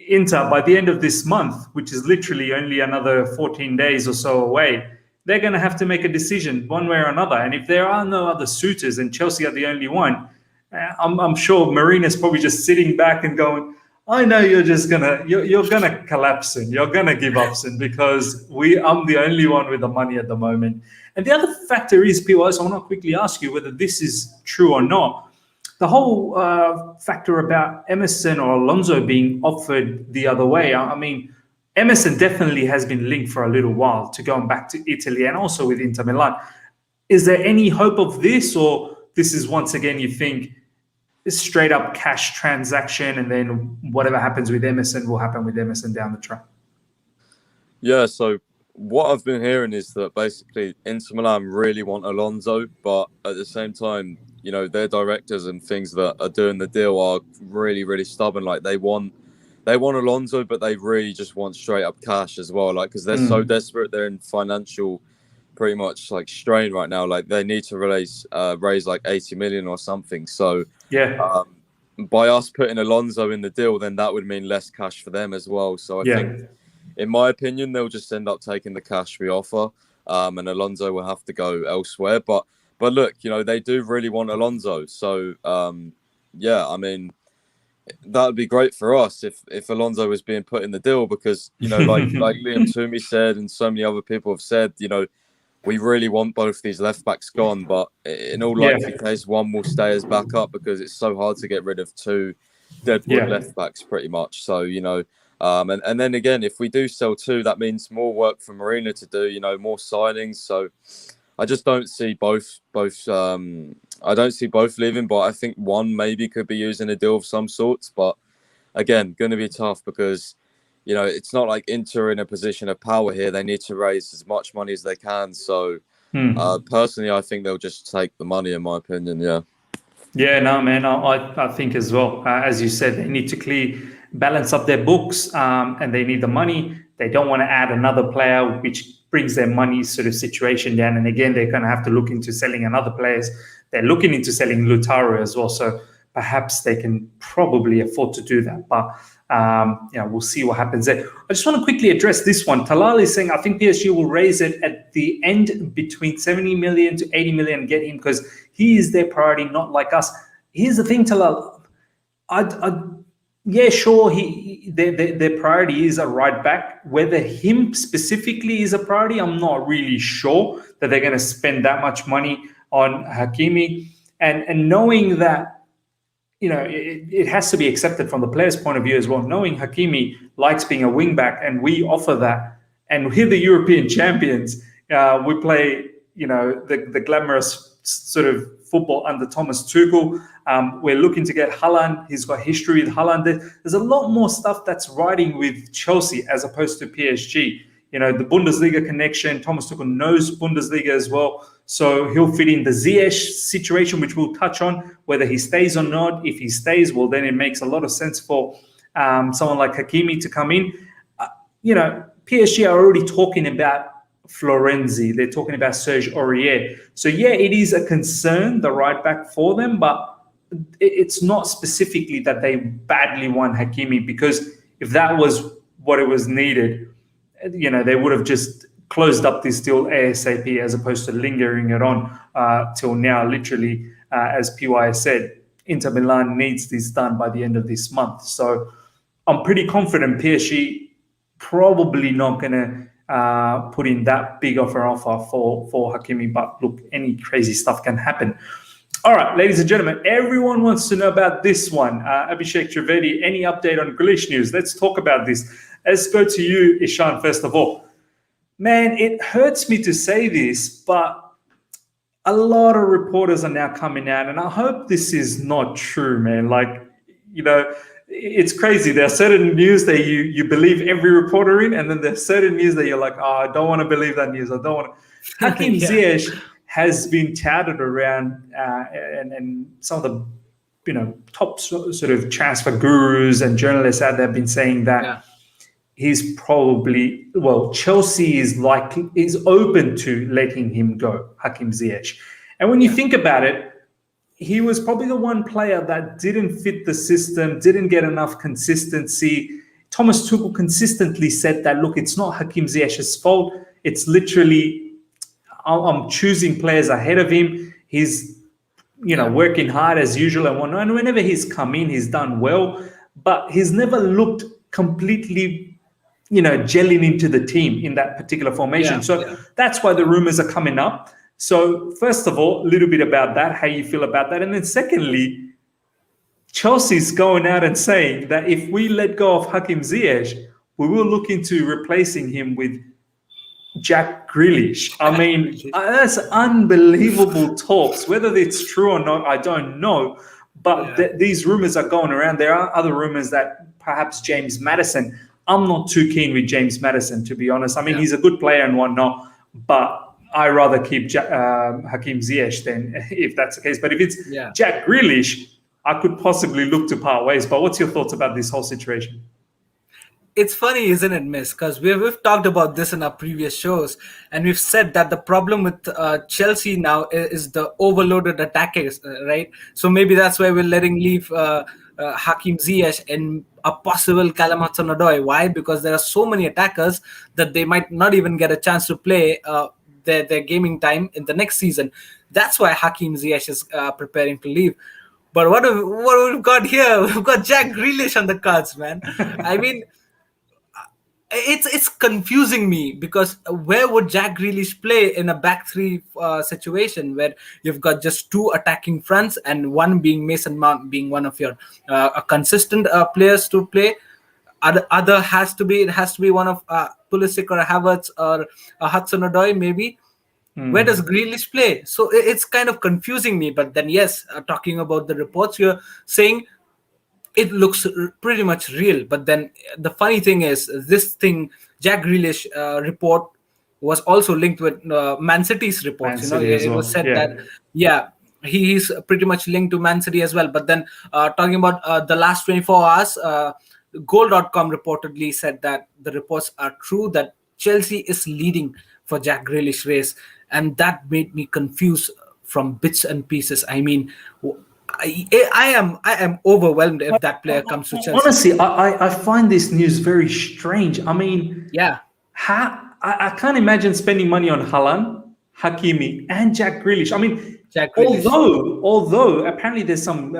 Inter, by the end of this month, which is literally only another 14 days or so away, they're going to have to make a decision one way or another. And if there are no other suitors and Chelsea are the only one, I'm sure Marina's probably just sitting back and going, I know you're gonna collapse soon. You're gonna give up soon because I'm the only one with the money at the moment. And the other factor is, PYS, I want to quickly ask you whether this is true or not. The whole factor about Emerson or Alonso being offered the other way. I mean, Emerson definitely has been linked for a little while to going back to Italy and also with Inter Milan. Is there any hope of this, or this is once again you think straight up cash transaction, and then whatever happens with Emerson will happen with Emerson down the track? Yeah, so what I've been hearing is that basically Inter Milan really want Alonso, but at the same time, their directors and things that are doing the deal are really, really stubborn. Like they want Alonso, but they really just want straight up cash as well. Like, because they're so desperate, they're in financial pretty much like strain right now. Like they need to raise like 80 million or something. So yeah, by us putting Alonso in the deal, then that would mean less cash for them as well. So I think, in my opinion, they'll just end up taking the cash we offer, and Alonso will have to go elsewhere. But look, they do really want Alonso. So I mean, that would be great for us if Alonso was being put in the deal, because like Liam Toomey said and so many other people have said, we really want both these left backs gone, but in all likely case, one will stay as backup because it's so hard to get rid of two deadwood left backs pretty much. So and then again, if we do sell two, that means more work for Marina to do, more signings. So I just don't see both. I don't see both leaving, but I think one maybe could be using a deal of some sorts. But again, going to be tough because it's not like Inter in a position of power here. They need to raise as much money as they can. So personally, I think they'll just take the money, in my opinion. Yeah. Yeah, no, man, I think as well. As you said, they need to balance up their books, and they need the money. They don't want to add another player, which brings their money sort of situation down. And again, they're going to have to look into selling another players. They're looking into selling Lautaro as well. So perhaps they can probably afford to do that. But we'll see what happens there. I just want to quickly address this one. Talal is saying, I think PSG will raise it at the end between 70 million to 80 million and get him because he is their priority, not like us. Here's the thing, Talal. Yeah, sure, their priority is a right back. Whether him specifically is a priority, I'm not really sure that they're going to spend that much money on Hakimi. And knowing that, it has to be accepted from the player's point of view as well. Knowing Hakimi likes being a wing back, and we offer that, and we're the European champions. We play, the glamorous sort of football under Thomas Tuchel. We're looking to get Haaland. He's got history with Haaland. There's a lot more stuff that's riding with Chelsea as opposed to PSG. The Bundesliga connection. Thomas Tuchel knows Bundesliga as well. So he'll fit in the Ziyech situation, which we'll touch on, whether he stays or not. If he stays, well, then it makes a lot of sense for someone like Hakimi to come in. PSG are already talking about Florenzi. They're talking about Serge Aurier. So, yeah, it is a concern, the right back for them, but it's not specifically that they badly want Hakimi, because if that was what it was needed, they would have just closed up this deal ASAP as opposed to lingering it on till now. Literally, as PY said, Inter Milan needs this done by the end of this month. So I'm pretty confident PSG probably not going to put in that big of an offer for Hakimi. But look, any crazy stuff can happen. All right, ladies and gentlemen, everyone wants to know about this one. Abhishek Trivedi, any update on Grealish news? Let's talk about this. Let's go to you, Ishan, first of all. Man, it hurts me to say this, but a lot of reporters are now coming out, and I hope this is not true, man. Like, you know, it's crazy. There are certain news that you believe every reporter in, and then there's certain news that you're like, oh, I don't want to believe that news. I don't want to. Hakim Ziyech has been touted around, and some of the top sort of transfer gurus and journalists out there have been saying that he's probably, Chelsea is open to letting him go, Hakim Ziyech. And when you think about it, he was probably the one player that didn't fit the system, didn't get enough consistency. Thomas Tuchel consistently said that, look, it's not Hakim Ziyech's fault. It's literally, I'm choosing players ahead of him. He's, working hard as usual and whatnot. And whenever he's come in, he's done well. But he's never looked completely, gelling into the team in that particular formation. That's why the rumors are coming up. So first of all, a little bit about that, how you feel about that. And then secondly, Chelsea's going out and saying that if we let go of Hakim Ziyech, we will look into replacing him with Jack Grealish. I mean, that's unbelievable talks. Whether it's true or not, I don't know. But these rumors are going around. There are other rumors that perhaps James Maddison. I'm not too keen with James Maddison, to be honest. I mean, he's a good player and whatnot, but I rather keep Hakim Ziyech then, if that's the case. But if it's Jack Grealish, I could possibly look to part ways. But what's your thoughts about this whole situation? It's funny, isn't it, Miss? Because we've talked about this in our previous shows, and we've said that the problem with Chelsea now is the overloaded attackers, right? So maybe that's why we're letting leave Hakim Ziyech and a possible Callum Hudson-Odoi. Why? Because there are so many attackers that they might not even get a chance to play their gaming time in the next season. That's why Hakim Ziyech is preparing to leave. But what we've got here, we've got Jack Grealish on the cards, man. I mean, it's confusing me, because where would Jack Grealish play in a back three situation where you've got just two attacking fronts and one being Mason Mount being one of your consistent players to play? It has to be one of Pulisic or Havertz or Hudson-Odoi maybe. Where does Grealish play? So it's kind of confusing me. But then yes, talking about the reports, you're saying it looks pretty much real. But then the funny thing is, this thing, Jack Grealish report was also linked with Man City's reports. It was said that he's pretty much linked to Man City as well. But then talking about the last 24 hours, Goal.com reportedly said that the reports are true, that Chelsea is leading for Jack Grealish race, and that made me confused from bits and pieces. I mean, I am overwhelmed if that player comes to Chelsea. Honestly, I find this news very strange. I mean, I can't imagine spending money on Haaland, Hakimi, and Jack Grealish. I mean, although apparently there's some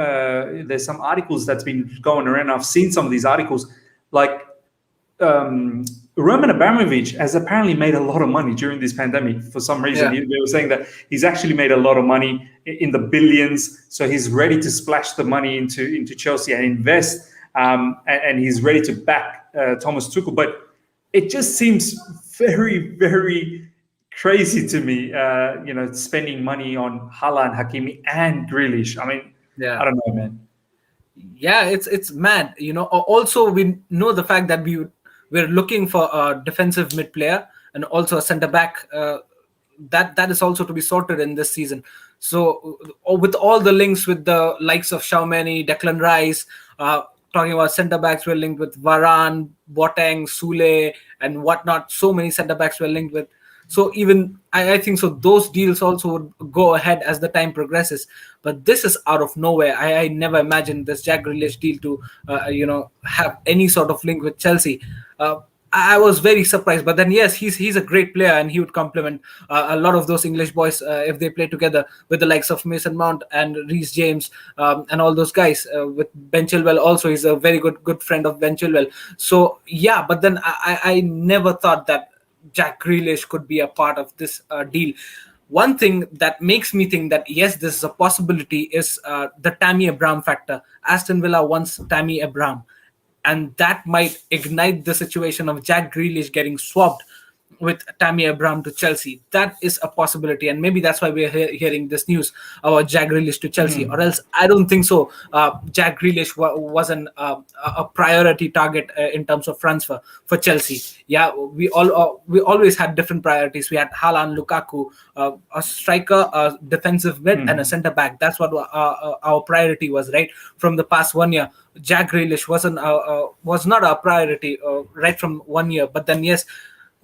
articles that's been going around. I've seen some of these articles, like Roman Abramovich has apparently made a lot of money during this pandemic for some reason. They were saying that he's actually made a lot of money in the billions, so he's ready to splash the money into Chelsea and invest, and he's ready to back Thomas Tuchel. But it just seems very, very crazy to me, spending money on Haaland, Hakimi, and Grealish. I mean, I don't know, man. Yeah, it's mad. Also we know the fact that we're looking for a defensive mid player and also a centre back. That is also to be sorted in this season. So with all the links with the likes of Tchouaméni, Declan Rice, talking about centre backs, we're linked with Varane, Boateng, Soule, and whatnot. So many centre backs we're linked with. So even I think so those deals also would go ahead as the time progresses. But this is out of nowhere. I never imagined this Jack Grealish deal to have any sort of link with Chelsea. I was very surprised. But then, yes, he's a great player, and he would complement a lot of those English boys if they play together with the likes of Mason Mount and Reece James, and all those guys. With Ben Chilwell also, he's a very good friend of Ben Chilwell. So yeah, but then I never thought that Jack Grealish could be a part of this deal. One thing that makes me think that yes, this is a possibility is the Tammy Abraham factor. Aston Villa wants Tammy Abraham, and that might ignite the situation of Jack Grealish getting swapped with Tammy Abraham to Chelsea. That is a possibility, and maybe that's why we're hearing this news about Jack Grealish to Chelsea. Or else, I don't think so. Jack Grealish wasn't a priority target in terms of transfer for Chelsea. Yeah, we always had different priorities. We had Haaland, Lukaku, a striker, a defensive mid, and a centre back. That's what our priority was, right? From the past 1 year, Jack Grealish was not a priority right from 1 year. But then yes,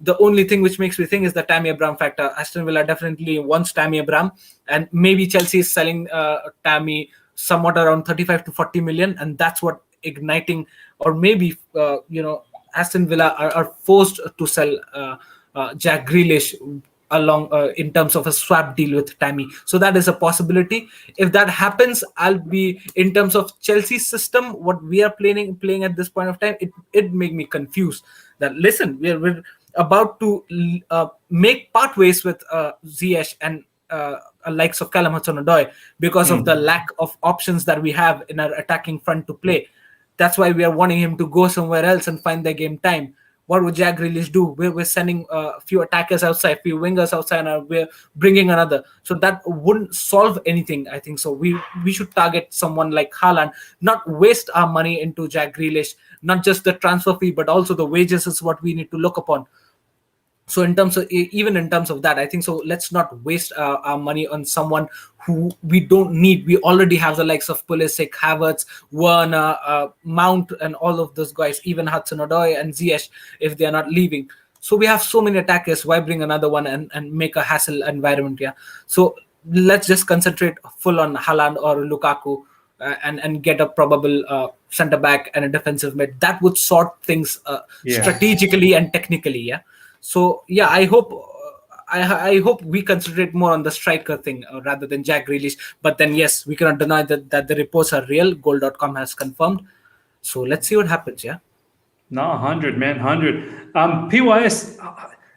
the only thing which makes me think is the Tammy Abraham factor. Aston Villa definitely wants Tammy Abraham, and maybe Chelsea is selling Tammy somewhat around 35 to 40 million, and that's what igniting, or maybe Aston Villa are forced to sell Jack Grealish along in terms of a swap deal with Tammy. So that is a possibility. If that happens, I'll be, in terms of Chelsea's system, what we are playing at this point of time, it make me confused. That listen, we're about to make part ways with Ziyech and likes of Callum Hudson-Odoi because of the lack of options that we have in our attacking front to play. That's why we are wanting him to go somewhere else and find their game time. What would Jack Grealish do? We're sending a few attackers outside, a few wingers outside, and we're bringing another. So that wouldn't solve anything, I think. So we should target someone like Haaland, not waste our money into Jack Grealish. Not just the transfer fee, but also the wages is what we need to look upon. So in terms of that, I think so. Let's not waste our money on someone who we don't need. We already have the likes of Pulisic, Havertz, Werner, Mount, and all of those guys. Even Hudson-Odoi and Ziyech, if they are not leaving. So we have so many attackers. Why bring another one and make a hassle environment? Yeah. So let's just concentrate full on Haaland or Lukaku. And get a probable centre back and a defensive mid. That would sort things strategically and technically. Yeah. So yeah, I hope we concentrate more on the striker thing rather than Jack Grealish. But then yes, we cannot deny that the reports are real. Goal.com has confirmed. So let's see what happens. Yeah. No, 100, man, 100. PYS.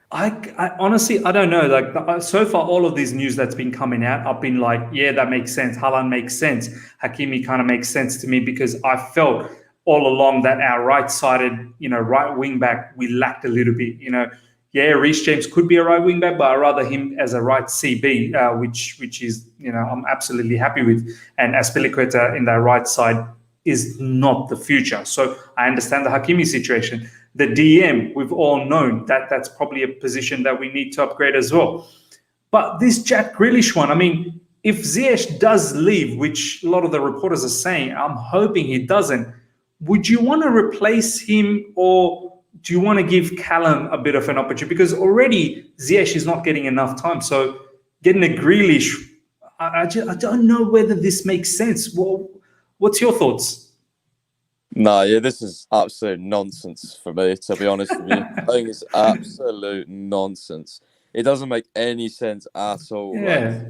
I honestly, I don't know. Like so far, all of these news that's been coming out, I've been like, yeah, that makes sense. Haaland makes sense. Hakimi kind of makes sense to me because I felt all along that our right-sided, right wing back, we lacked a little bit. Yeah, Reece James could be a right wing back, but I'd rather him as a right CB, which is, I'm absolutely happy with. And Azpilicueta in that right side is not the future. So I understand the Hakimi situation. The DM, we've all known that's probably a position that we need to upgrade as well. But this Jack Grealish one, I mean, if Ziyech does leave, which a lot of the reporters are saying, I'm hoping he doesn't, would you want to replace him, or do you want to give Callum a bit of an opportunity? Because already Ziyech is not getting enough time. So getting a Grealish, I don't know whether this makes sense. Well, what's your thoughts? No, yeah, this is absolute nonsense for me, to be honest with you. I think it's absolute nonsense. It doesn't make any sense at all. Yeah.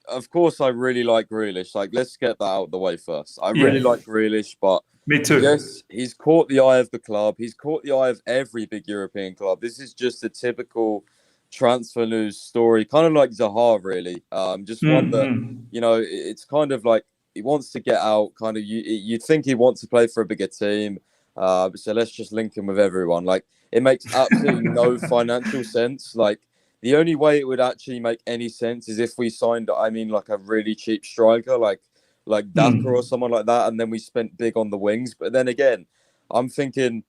Of course, I really like Grealish. Like, let's get that out of the way first. I really like Grealish, but me too. Yes, he's caught the eye of the club. He's caught the eye of every big European club. This is just a typical transfer news story, kind of like Zaha, really. Just one that, it's kind of like, he wants to get out, kind of, you'd think he wants to play for a bigger team. So let's just link him with everyone. Like, it makes absolutely no financial sense. Like, the only way it would actually make any sense is if we signed, like a really cheap striker, like Daka or someone like that, and then we spent big on the wings. But then again, I'm thinking,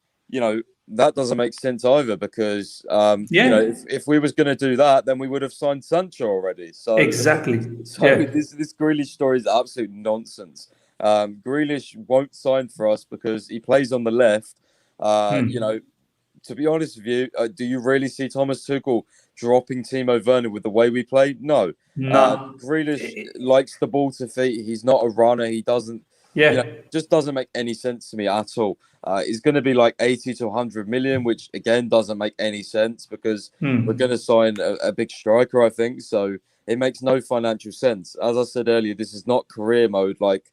that doesn't make sense either because, if we was going to do that, then we would have signed Sancho already. So exactly. This Grealish story is absolute nonsense. Grealish won't sign for us because he plays on the left. To be honest with you, do you really see Thomas Tuchel dropping Timo Werner with the way we play? No. Grealish likes the ball to feet. He's not a runner. He doesn't Yeah. You know, it just doesn't make any sense to me at all. It's going to be like 80 to 100 million, which again doesn't make any sense because we're going to sign a big striker, I think. So it makes no financial sense. As I said earlier, this is not career mode. Like,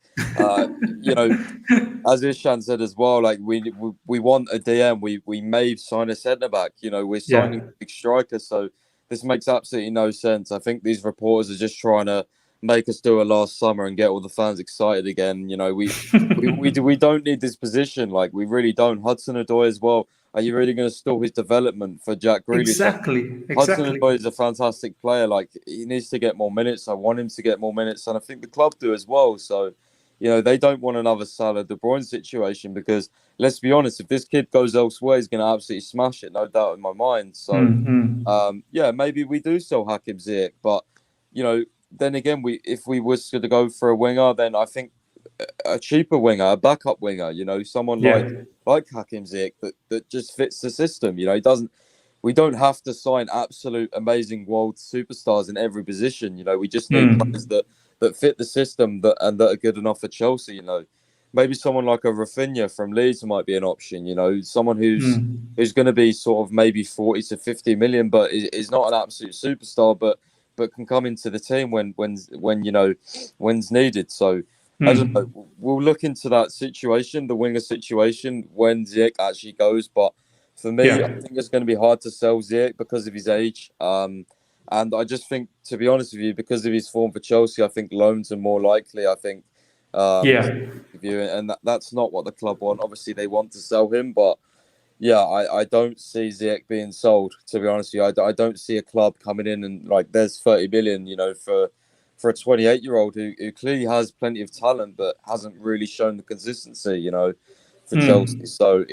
you know, as Ishan said as well, like we want a DM. We may sign a centre back. You know, we're signing a big striker. So this makes absolutely no sense. I think these reporters are just trying to make us do it last summer and get all the fans excited again. You know, we don't need this position. Like, we really don't. Hudson-Odoi as well. Are you really going to stall his development for Jack Grealish? Exactly. Hudson-Odoi is a fantastic player. Like, he needs to get more minutes. I want him to get more minutes, and I think the club do as well. So, you know, they don't want another Salah De Bruyne situation because, let's be honest, if this kid goes elsewhere, he's going to absolutely smash it, no doubt in my mind. So, yeah, maybe we do sell Hakim Ziyech, but, you know, then again, if we was to go for a winger, then I think a cheaper winger, a backup winger, you know, someone like Hakim Ziyech that just fits the system. You know, we don't have to sign absolute amazing world superstars in every position. You know, we just need players that fit the system and that are good enough for Chelsea. You know, maybe someone like a Rafinha from Leeds might be an option. You know, someone who's going to be sort of maybe 40 to 50 million, but is not an absolute superstar, but can come into the team when you know, when's needed. So I don't know. We'll look into that situation, the winger situation, when Ziyech actually goes. But for me, I think it's going to be hard to sell Ziyech because of his age. And I just think, to be honest with you, because of his form for Chelsea, I think loans are more likely. I think, and that's not what the club want. Obviously, they want to sell him, but yeah, I don't see Ziyech being sold, to be honest with you. I don't see a club coming in and, like, there's 30 million, you know, for a 28-year-old who clearly has plenty of talent but hasn't really shown the consistency, you know, for Chelsea. So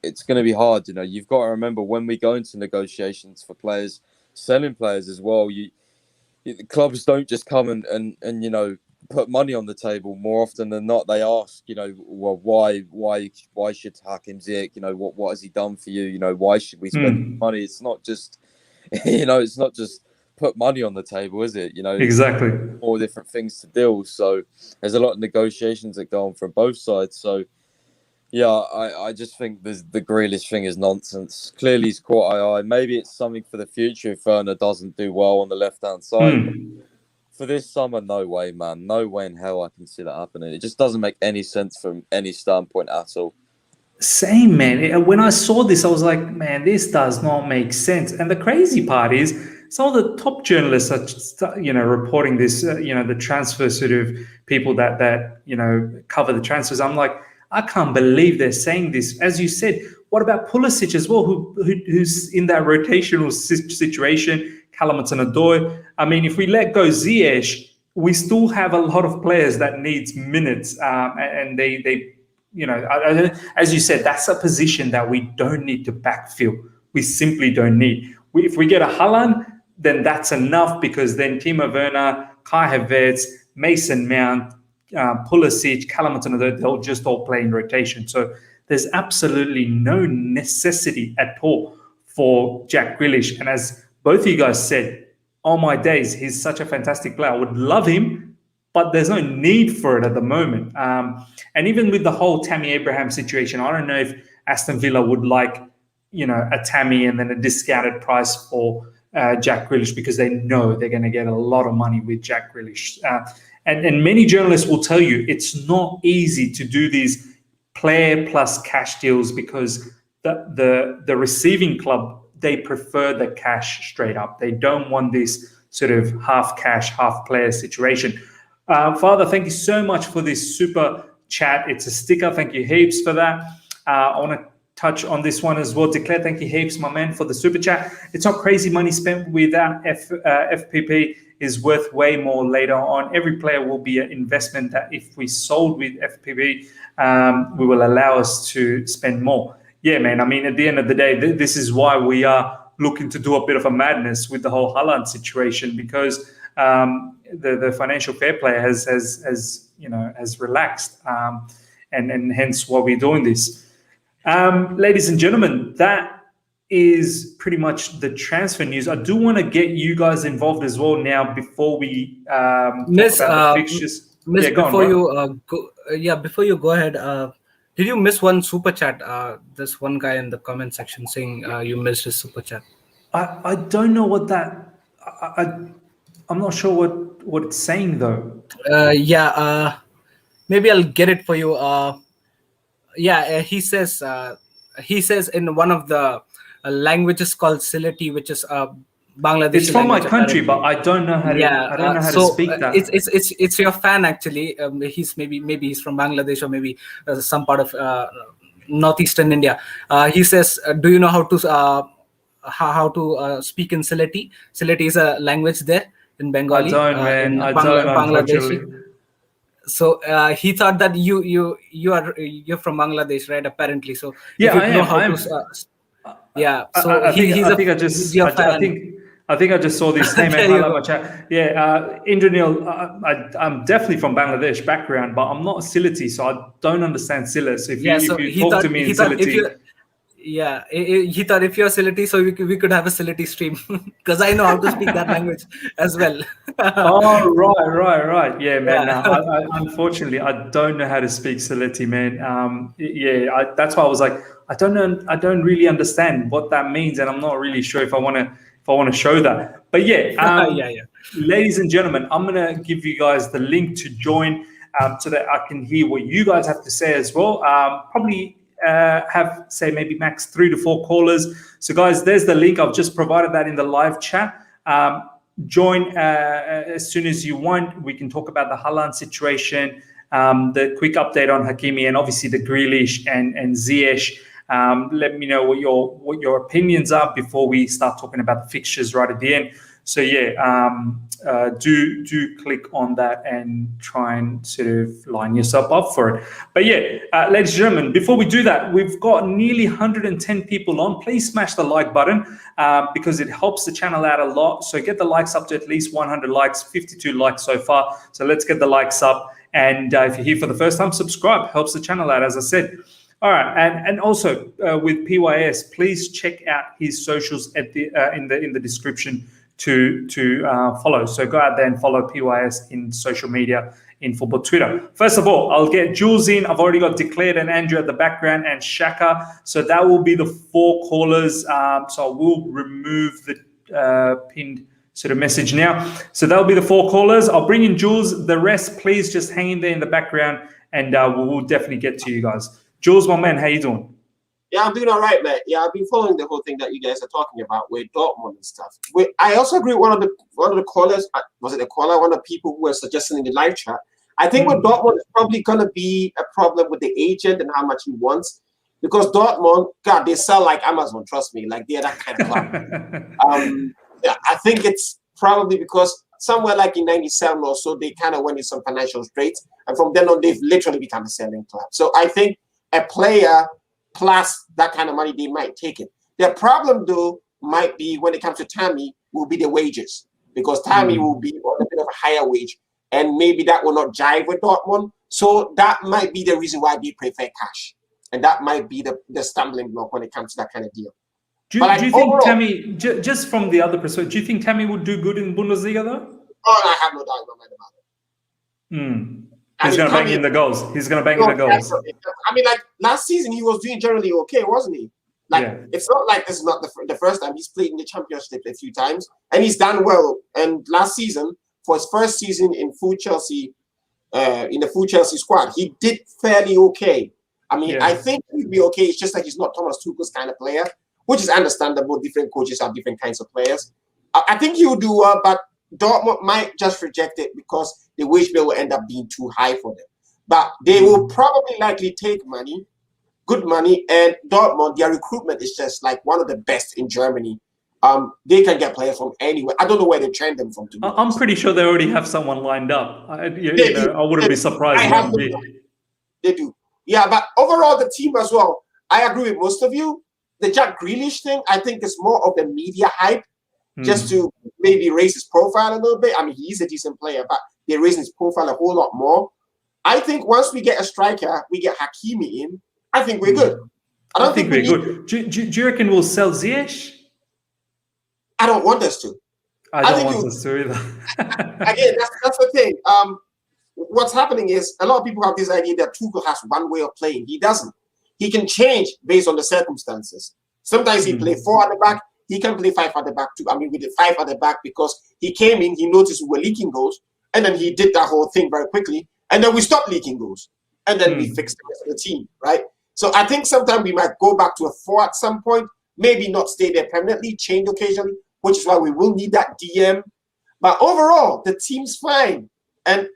it's going to be hard, you know. You've got to remember, when we go into negotiations for players, selling players as well, the clubs don't just come and you know, put money on the table. More often than not, they ask, you know, well, why should Hakim Ziyech, you know, what has he done for you? You know, why should we spend money? It's not just, you know, it's not just put money on the table, is it? You know, exactly. All different things to deal. So there's a lot of negotiations that go on from both sides. So yeah, I just think the Grealish thing is nonsense. Clearly, he's caught eye. Maybe it's something for the future if Werner doesn't do well on the left-hand side. For this summer, no way, man. No way in hell I can see that happening. It just doesn't make any sense from any standpoint at all. Same, man. When I saw this, I was like, man, this does not make sense. And the crazy part is, some of the top journalists are, you know, reporting this, you know, the transfer sort of people that, you know, cover the transfers. I'm like, I can't believe they're saying this. As you said, what about Pulisic as well, who's in that rotational situation? Haaland Odoi. I mean, if we let go Ziyech, we still have a lot of players that needs minutes, and they, you know, as you said, that's a position that we don't need to backfill. We simply don't need. If we get a Haaland, then that's enough, because then Timo Werner, Kai Havertz, Mason Mount, Pulisic, Haaland Odoi, they'll just all play in rotation. So there's absolutely no necessity at all for Jack Grealish. And as both of you guys said, oh my days, he's such a fantastic player. I would love him, but there's no need for it at the moment. And even with the whole Tammy Abraham situation, I don't know if Aston Villa would like, you know, a Tammy and then a discounted price for Jack Grealish, because they know they're going to get a lot of money with Jack Grealish. And many journalists will tell you it's not easy to do these player plus cash deals, because the receiving club, they prefer the cash straight up. They don't want this sort of half cash, half player situation. Father, thank you so much for this super chat. It's a sticker. Thank you heaps for that. I want to touch on this one as well. Declare, thank you heaps, my man, for the super chat. It's not crazy money spent without FPP is worth way more later on. Every player will be an investment that if we sold with FPP, we will allow us to spend more. Yeah, man. I mean, at the end of the day, this is why we are looking to do a bit of a madness with the whole Haaland situation, because the financial fair play has relaxed, and hence why we're doing this. Ladies and gentlemen, that is pretty much the transfer news. I do want to get you guys involved as well now before we talk about the fixtures. Before you go, yeah, before you go ahead, did you miss one super chat? There's one guy in the comment section saying you missed his super chat. I don't know what that. I'm not sure what it's saying though. Yeah, maybe I'll get it for you. Yeah, he says in one of the languages called Sylheti, which is Bangladeshi It's from my language, country, but apparently. I don't know how to. Yeah, I don't know how to so speak that. it's your fan actually. He's maybe he's from Bangladesh or maybe some part of northeastern India. He says, "Do you know how to speak in Sylheti? Sylheti is a language there in I Bengali, don't, man. in I don't, Bangladeshi." unfortunately. So he thought that you're from Bangladesh, right? Apparently, so Yeah, if you I know am. how I to, am. yeah. I, So I think he's I think I he's just your fan. I think I just saw this. Hey man, There you highlight my go. chat. Yeah, Indranil, I'm definitely from Bangladesh background, but I'm not Sylheti, so I don't understand Sylhet. So Yeah. if So you talk to me in he thought if Sylheti, you yeah he thought if you're Sylheti, so we could have a Sylheti stream because I know how to speak that language as well. oh right, yeah, man. No, Yeah. unfortunately, I don't know how to speak Sylheti, man. Yeah, that's why I was like, I don't know, I don't really understand what that means, and I'm not really sure if I want to show that. But yeah, Yeah. ladies and gentlemen, I'm gonna give you guys the link to join, so that I can hear what you guys have to say as well. Probably have say maybe max 3 to 4 callers. So guys, there's the link. I've just provided that in the live chat. Join as soon as you want. We can talk about the Haaland situation, the quick update on Hakimi, and obviously the Grealish and Ziyech. Let me know what your opinions are before we start talking about the fixtures right at the end. So yeah, do click on that and try and sort of line yourself up for it. But yeah, ladies and gentlemen, before we do that, we've got nearly 110 people on. Please smash the like button because it helps the channel out a lot. So get the likes up to at least 100 likes, 52 likes so far. So let's get the likes up. And if you're here for the first time, subscribe. Helps the channel out, as I said. All right, and also with PYS, please check out his socials at the in the description to follow. So go out there and follow PYS in social media, in football Twitter. First of all, I'll get Jules in. I've already got Declared and Andrew at the background and Shaka. So that will be the 4 callers. So I will remove the pinned sort of message now. So that'll be the 4 callers. I'll bring in Jules. The rest, please just hang in there in the background, and we'll definitely get to you guys. Jules, my man, how you doing? Yeah, I'm doing all right, man. Yeah, I've been following the whole thing that you guys are talking about with Dortmund and stuff. I also agree with one of the callers. Was it a caller? One of the people who were suggesting in the live chat. I think with Dortmund, it's probably going to be a problem with the agent and how much he wants, because Dortmund, God, they sell like Amazon. Trust me, like they're that kind of club. Yeah, I think it's probably because somewhere like in '97 or so, they kind of went in some financial straits, and from then on, they've literally become a selling club. So I think a player plus that kind of money, they might take it. The problem, though, might be when it comes to Tammy, will be the wages, because Tammy will be on a bit of a higher wage, and maybe that will not jive with Dortmund. So that might be the reason why they prefer cash, and that might be the stumbling block when it comes to that kind of deal. Do you think Tammy, just from the other perspective, do you think Tammy would do good in Bundesliga though? Oh, I have no doubt in my mind about it. He's going to bang in the goals. He's going to bang in the goals. I mean, like last season, he was doing generally okay, wasn't he? Like, it's not like this is not the first time. He's played in the Championship a few times, and he's done well. And last season, for his first season in full Chelsea, in the full Chelsea squad, he did fairly okay. I mean, I think he'd be okay. It's just that he's not Thomas Tuchel's kind of player, which is understandable. Different coaches have different kinds of players. I think he will do well, but Dortmund might just reject it because the wage bill will end up being too high for them. But they will probably likely take money, good money, and Dortmund, their recruitment is just like one of the best in Germany. They can get players from anywhere. I don't know where they train them from. I'm pretty sure they already have someone lined up. I wouldn't be surprised. They do. Yeah, but overall, the team as well, I agree with most of you. The Jack Grealish thing, I think, is more of the media hype, just to maybe raise his profile a little bit. I mean, he's a decent player, but they're raising his profile a whole lot more. I think once we get a striker, we get Hakimi in, I think we're good. I don't think we're good. Do you reckon we'll sell Ziyech? I don't want us to. I don't want us to either. Again, that's the thing. what's happening is a lot of people have this idea that Tuchel has one way of playing. He doesn't. He can change based on the circumstances. Sometimes he play 4 at the back. He can play 5 at the back too. I mean, we did 5 at the back because he came in, he noticed we were leaking goals, and then he did that whole thing very quickly, and then we stopped leaking goals, and then we fixed the rest of the team, right? So I think sometimes we might go back to a 4 at some point, maybe not stay there permanently, change occasionally, which is why we will need that DM. But overall, the team's fine. And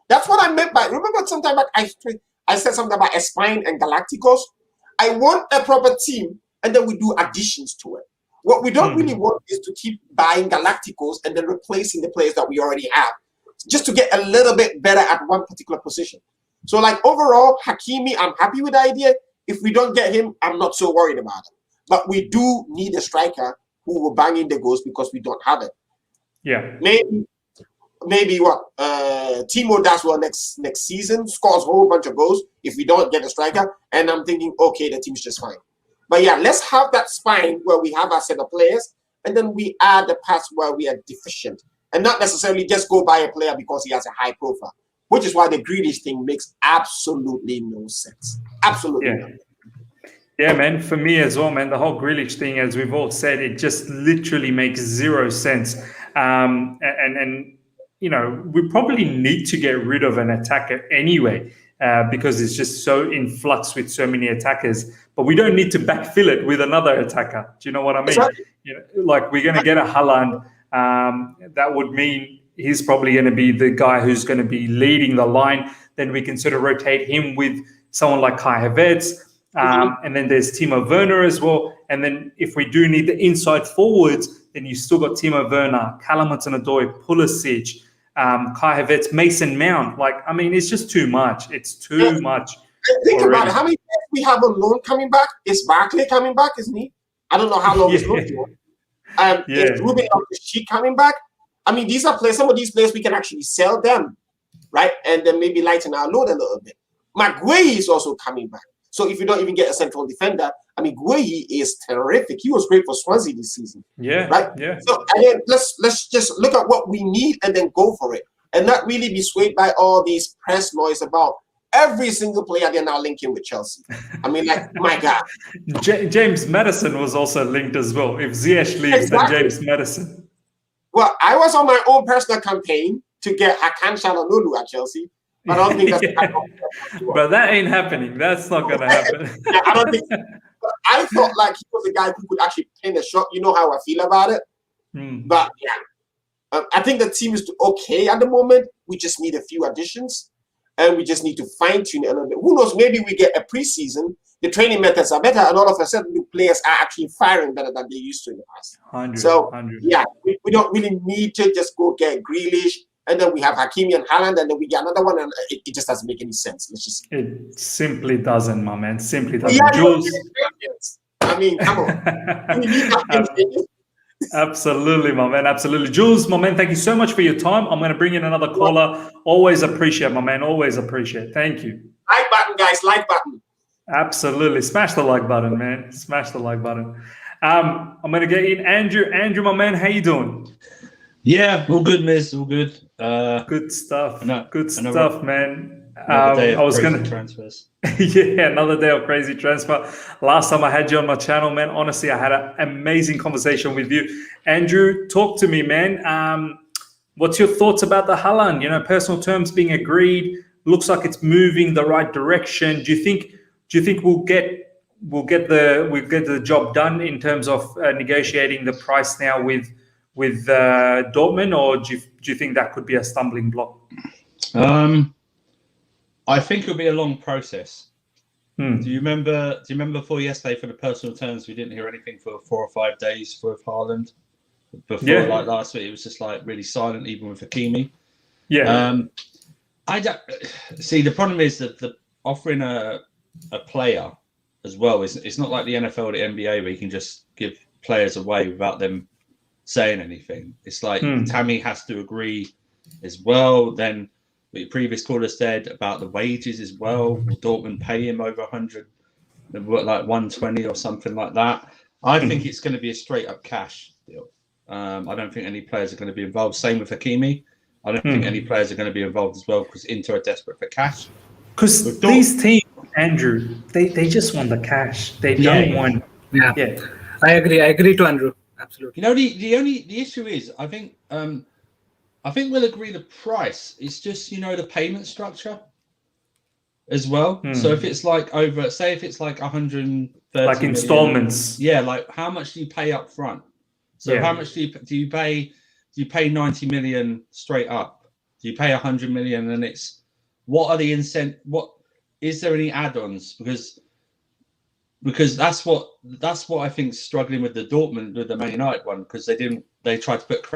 that's what I meant by, remember sometime back I said something about Espine and Galacticos? I want a proper team, and then we do additions to it. What we don't really want is to keep buying Galacticos and then replacing the players that we already have, just to get a little bit better at one particular position. So like overall, Hakimi, I'm happy with the idea. If we don't get him, I'm not so worried about it. But we do need a striker who will bang in the goals because we don't have it. Yeah. Maybe what Timo does well next season, scores a whole bunch of goals if we don't get a striker, and I'm thinking, okay, the team's just fine. But yeah, let's have that spine where we have our set of players, and then we add the parts where we are deficient, and not necessarily just go buy a player because he has a high profile, which is why the Grealish thing makes absolutely no sense. Absolutely no. Yeah, man, for me as well, man, the whole Grealish thing, as we've all said, it just literally makes zero sense. And you know, we probably need to get rid of an attacker anyway, because it's just so in flux with so many attackers. But we don't need to backfill it with another attacker. Do you know what I mean? Exactly. You know, like we're going to get a Haaland. That would mean he's probably going to be the guy who's going to be leading the line. Then we can sort of rotate him with someone like Kai Havertz. And then there's Timo Werner as well. And then if we do need the inside forwards, then you still got Timo Werner, Callum Hudson-Odoi, Pulisic, Kai Havertz, Mason Mount. Like, I mean, it's just too much. It's too much. Think about it. How many players we have on loan coming back? Is Barkley coming back, isn't he? I don't know how long his loan for. Is Ruben Loftus-Cheek coming back? I mean, these are players. Some of these players we can actually sell them, right? And then maybe lighten our load a little bit. Maguire is also coming back. So if you don't even get a central defender, I mean, Guehi is terrific. He was great for Swansea this season. Yeah. Right? Yeah. So again, let's just look at what we need and then go for it. And not really be swayed by all these press noise about every single player they're now linking with Chelsea. I mean, like, my God. James Maddison was also linked as well. If Ziyech leaves, then James Maddison. Well, I was on my own personal campaign to get Hakan Çalhanoğlu at Chelsea. But I don't think that's But that ain't happening. That's not going to happen. Yeah, I don't think so. But I felt like he was a guy who could actually pin a shot. You know how I feel about it. But yeah, I think the team is okay at the moment. We just need a few additions, and we just need to fine tune it a little bit. Who knows? Maybe we get a preseason. The training methods are better, and all of a sudden, the players are actually firing better than they used to in the past. 100. Yeah, we don't really need to just go get Grealish. And then we have Hakimi and Haaland, and then we get another one, and it just doesn't make any sense. It simply doesn't, my man. Simply doesn't. Yeah, Jules. I mean, come on. We need that. Absolutely, my man. Absolutely. Jules, my man, thank you so much for your time. I'm going to bring in another caller. Always appreciate, my man. Always appreciate. Thank you. Like button, guys. Like button. Absolutely. Smash the like button, man. Smash the like button. I'm going to get in Andrew. Andrew, my man, how you doing? Yeah, all good, miss. All good. Good stuff. Good stuff, another, man. I was going to transfers. Yeah, another day of crazy transfer. Last time I had you on my channel, man, honestly, I had an amazing conversation with you. Andrew, talk to me, man. What's your thoughts about the Haaland? You know, personal terms being agreed. Looks like it's moving the right direction. Do you think we'll get the job done in terms of negotiating the price now with Dortmund, or do you think that could be a stumbling block? I think it'll be a long process. Do you remember before yesterday for the personal terms, we didn't hear anything for 4 or 5 days for Haaland. Before, like last week, it was just like really silent, even with Hakimi. Yeah. I don't see. The problem is that the offering a player as well is it's not like the NFL or the NBA where you can just give players away without them saying anything. It's like Tammy has to agree as well. Then the previous caller said about the wages as well. Will Dortmund pay him over 100, like 120 or something like that? I think it's going to be a straight up cash deal. I don't think any players are going to be involved. Same with Hakimi. I don't think any players are going to be involved as well because Inter are desperate for cash. Because these teams, Andrew, they just want the cash. They don't want. Yeah. I agree to Andrew. Absolutely. You know, the issue is, I think we'll agree the price. It's just, you know, the payment structure as well. So if it's like if it's like 130 like installments. Million, like how much do you pay up front? So how much do you pay? Do you pay 90 million straight up? Do you pay 100 million? And it's what are the what is there any add-ons? Because that's what I think struggling with the Dortmund, with the Man United one, because they tried to put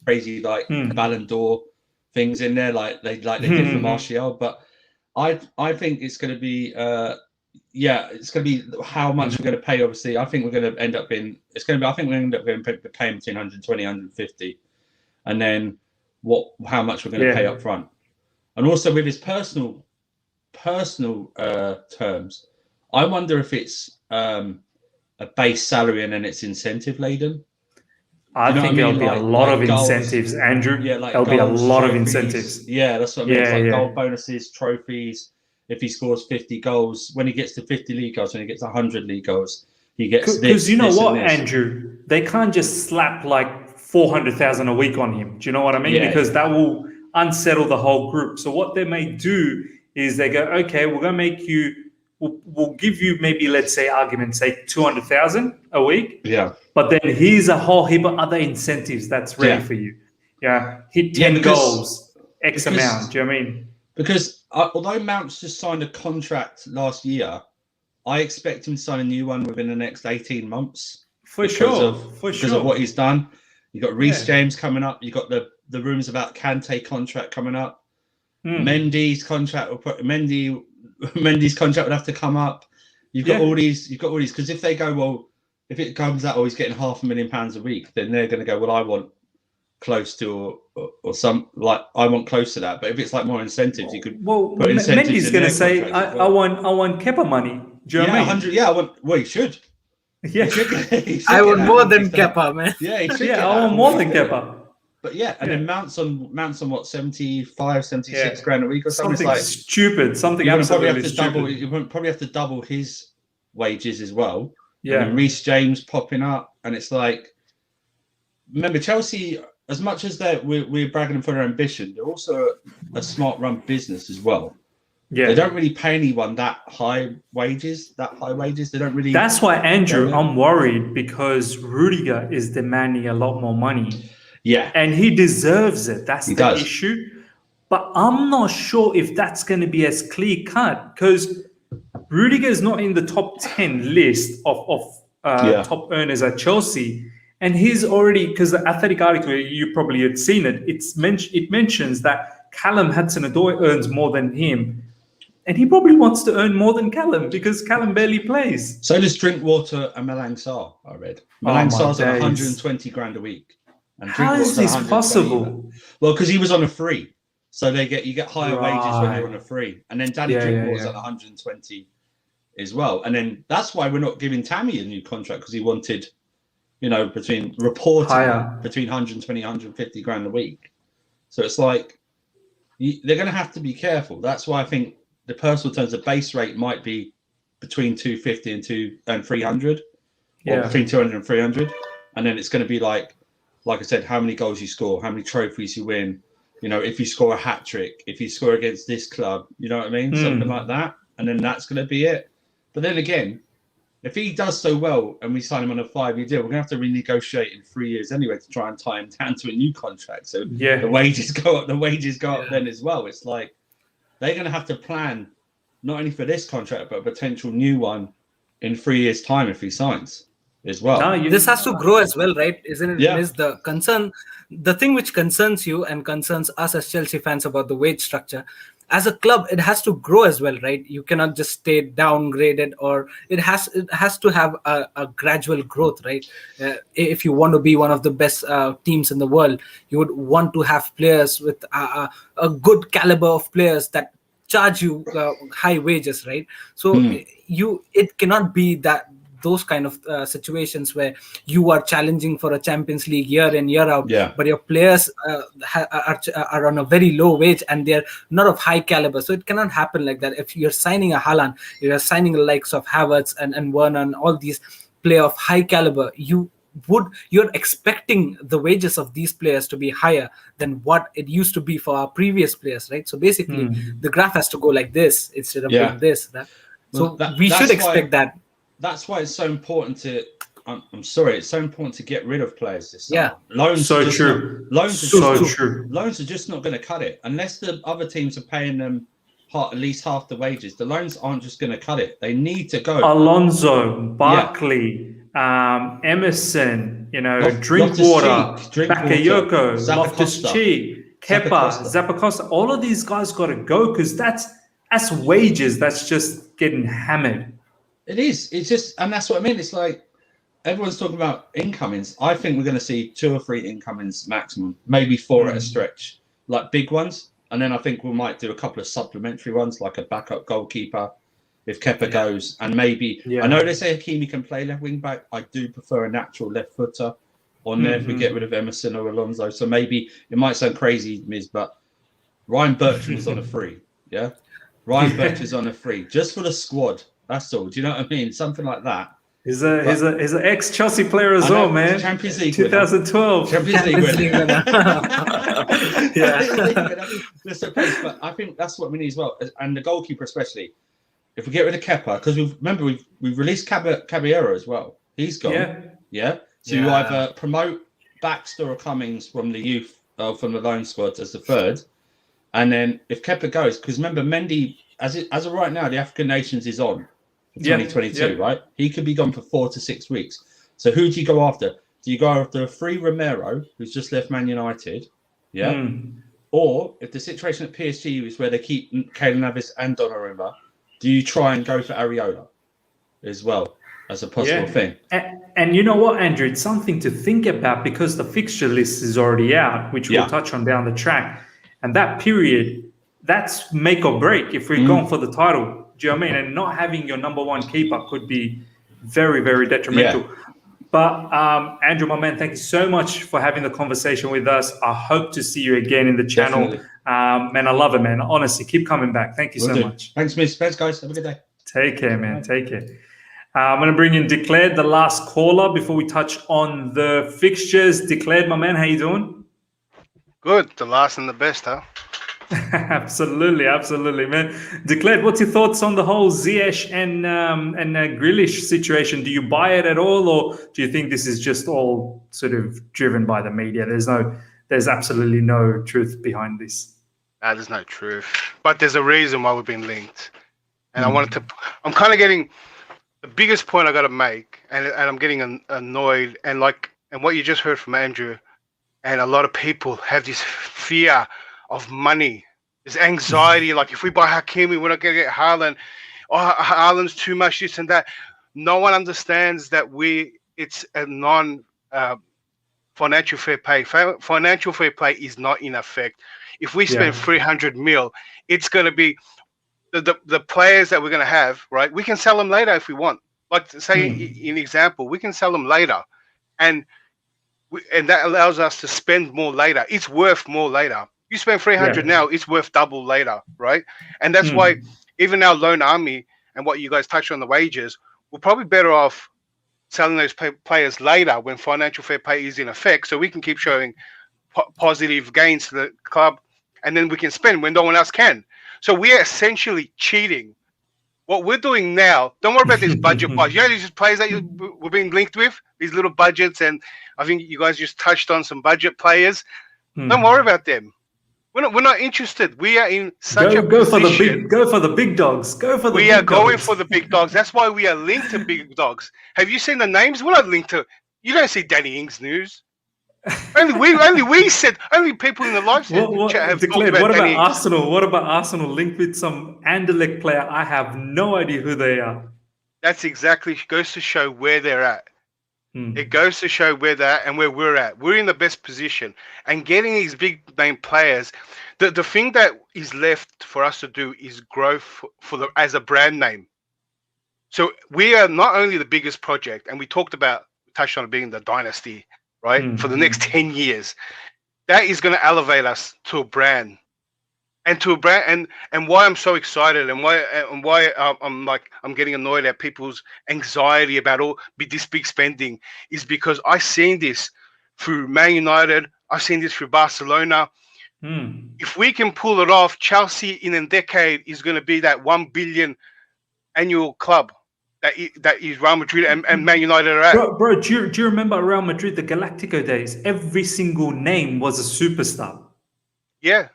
crazy like Ballon d'Or things in there, like they did for Martial. But I think it's going to be it's going to be how much we're going to pay. Obviously, I think we're going to end up being I think we're going to end up paying between 120, 150, and then how much we're going to pay up front, and also with his personal terms. I wonder if it's a base salary and then it's incentive laden. I think there'll be a lot of incentives, Andrew. Yeah, like there'll be a lot trophies. of incentives. Yeah, that's what I mean. It's like goal bonuses, trophies. If he scores 50 goals, when he gets to 50 league goals, when he gets 100 league goals, he gets this. Because you know this what, and this. Andrew? They can't just slap like 400,000 a week on him. Do you know what I mean? Yeah. Because that will unsettle the whole group. So what they may do is they go, okay, we're going to make you. We'll give you maybe, let's say, argument's sake, 200,000 a week. Yeah. But then here's a whole heap of other incentives that's ready for you. Yeah. Hit 10 goals, X amount. Do you know what I mean? Because although Mount's just signed a contract last year, I expect him to sign a new one within the next 18 months. Because of what he's done. You've got Reece James coming up. You've got the rumors about Kante contract coming up. Mendy's contract Mendy's contract would have to come up. You've got all these because if they go, if it comes out, he's getting £500,000 a week, then they're going to go, I want close to or some like I want close to that. But if it's like more incentives, you could put incentives. Mendy's going to say, I want Kepa money. Do you know what I mean? 100. Yeah, I want. Well, he should. Yeah, I want more than Kepa, man. Yeah, he should. I want more than Kepa. But and then Mount's on what 75, 76 grand a week or something like stupid. Something absolutely stupid. You would probably have to double his wages as well. Yeah, and Reece James popping up, and it's like, remember Chelsea. As much as we're bragging for their ambition, they're also a smart run business as well. Yeah, they don't really pay anyone that high wages. They don't really. That's why, Andrew, I'm worried because Rudiger is demanding a lot more money. Yeah. And he deserves it. That's the issue. But I'm not sure if that's going to be as clear cut because Rudiger is not in the top 10 list of top earners at Chelsea. And he's already, because the Athletic article, you probably had seen it, it mentions that Callum Hudson-Odoi earns more than him. And he probably wants to earn more than Callum because Callum barely plays. So does Drinkwater and Malang Sarr, I read. Malang Sarr's on 120 grand a week. And how is this possible? Well, because he was on a free, so you get higher wages when you're on a free, and then Danny Drinkwater's on 120 as well, and then that's why we're not giving Tammy a new contract because he wanted, between 120, 150 grand a week. So it's like they're going to have to be careful. That's why I think the personal terms, the base rate might be between 250 and 300, or between 200 and 300, and then it's going to be like I said, how many goals you score, how many trophies you win, if you score a hat trick, if you score against this club, you know what I mean? Something like that. And then that's going to be it. But then again, if he does so well and we sign him on a 5-year deal, we're going to have to renegotiate in 3 years anyway to try and tie him down to a new contract. So the wages go up, then as well. It's like they're going to have to plan not only for this contract, but a potential new one in 3 years' time if he signs as well. This has to grow as well, right? Isn't it? Yeah. Is the concern, the thing which concerns you and concerns us as Chelsea fans about the wage structure. As a club, it has to grow as well, right? You cannot just stay downgraded, or it has to have a gradual growth, right? If you want to be one of the best teams in the world, you would want to have players with a good caliber of players that charge you high wages, right? So it cannot be that those kind of situations where you are challenging for a Champions League year in, year out, but your players are on a very low wage and they're not of high caliber. So it cannot happen like that. If you're signing a Haaland, you're signing the likes of Havertz and Werner and all these play of high caliber, you're expecting the wages of these players to be higher than what it used to be for our previous players, right? So basically the graph has to go like this instead of like this. So we should expect that. That's why it's so important to I'm sorry, it's so important to get rid of players this summer. Loans so true. Loans are just not going to cut it unless the other teams are paying them at least half the wages. The loans aren't just going to cut it. They need to go. Alonso, Barkley, Emerson, Drinkwater, Bakayoko, Loftus-Cheek, Kepa, Zappacosta. All of these guys got to go because that's wages. That's just getting hammered. It is. It's just, and that's what I mean. It's like everyone's talking about incomings. I think we're going to see 2 or 3 incomings maximum, maybe 4 at a stretch, like big ones. And then I think we might do a couple of supplementary ones, like a backup goalkeeper if Kepa goes. And maybe, I know they say Hakimi can play left wing back. I do prefer a natural left footer on there if we get rid of Emerson or Alonso. So maybe, it might sound crazy, Miz, but Ryan Bertrand's on a free. Yeah? Ryan Bertrand's on a free, just for the squad. That's all. Do you know what I mean? Something like that. He's an ex-Chelsea player as well, man. Champions League 2012. Champions League winner. But I think that's what we need as well. And the goalkeeper especially. If we get rid of Kepa, because we've released Caballero as well. He's gone. Yeah. So you either promote Baxter or Cummings from the youth, from the loan squad as the third. And then if Kepa goes, because remember Mendy, as of right now, the African Nations is on. 2022, right? He could be gone for 4 to 6 weeks. So who do you go after? Do you go after a free Romero, who's just left Man United? Yeah. Or if the situation at PSG is where they keep Keylor Navas and Donnarumma, do you try and go for Areola as well as a possible thing? And you know what, Andrew? It's something to think about because the fixture list is already out, which we'll touch on down the track. And that period, that's make or break if we're going for the title. Do you know what I mean? And not having your number one keeper could be very, very detrimental. But Andrew, my man, thank you so much for having the conversation with us. I hope to see you again in the channel. Man, I love it, man. Honestly, keep coming back. Thank you so much. Thanks, Miss. Thanks, guys. Have a good day. Take care, man. Take care. I'm going to bring in Declared, the last caller, before we touch on the fixtures. Declared, my man, how you doing? Good. The last and the best, huh? absolutely, man. Declared, what's your thoughts on the whole Ziyech and Grealish situation? Do you buy it at all, or do you think this is just all sort of driven by the media? There's absolutely no truth behind this. There's no truth, but there's a reason why we've been linked, and I'm kind of getting the biggest point I got to make, and I'm getting annoyed, and what you just heard from Andrew, and a lot of people have this fear of money. There's anxiety, like if we buy Hakimi, we're not going to get Haaland. Oh, Haaland's too much, this and that. No one understands that it's a financial fair play. Financial fair play is not in effect. If we spend 300 mil, it's going to be the players that we're going to have, right? We can sell them later if we want. Like say, in example, we can sell them later. And that allows us to spend more later. It's worth more later. You spend 300 now, it's worth double later, right? And that's why even our loan army and what you guys touched on the wages, we're probably better off selling those players later when financial fair play is in effect, so we can keep showing positive gains to the club, and then we can spend when no one else can. So we are essentially cheating. What we're doing now, don't worry about these budget players. You know these players that we're being linked with, these little budgets, and I think you guys just touched on some budget players. Don't worry about them. We're not interested. We are in such a position. Go for the big dogs. We are going for the big dogs. That's why we are linked to big dogs. Have you seen the names? We're not linked to. You don't see Danny Ings news. Only people in the live chat have Declared. talked about What Danny about Ings. Arsenal? What about Arsenal linked with some Anderlecht player? I have no idea who they are. That's exactly goes to show where they're at. It goes to show where they're at and where we're at. We're in the best position. And getting these big name players, the thing that is left for us to do is grow as a brand name. So we are not only the biggest project, and we touched on it being the dynasty, right? For the next 10 years. That is going to elevate us to a brand. And why I'm so excited and why I'm getting annoyed at people's anxiety about this big spending is because I've seen this through Man United, I've seen this through Barcelona. If we can pull it off, Chelsea in a decade is going to be that 1 billion annual club that is Real Madrid and Man United are at. Bro, do you remember Real Madrid, the Galactico days? Every single name was a superstar. Yeah.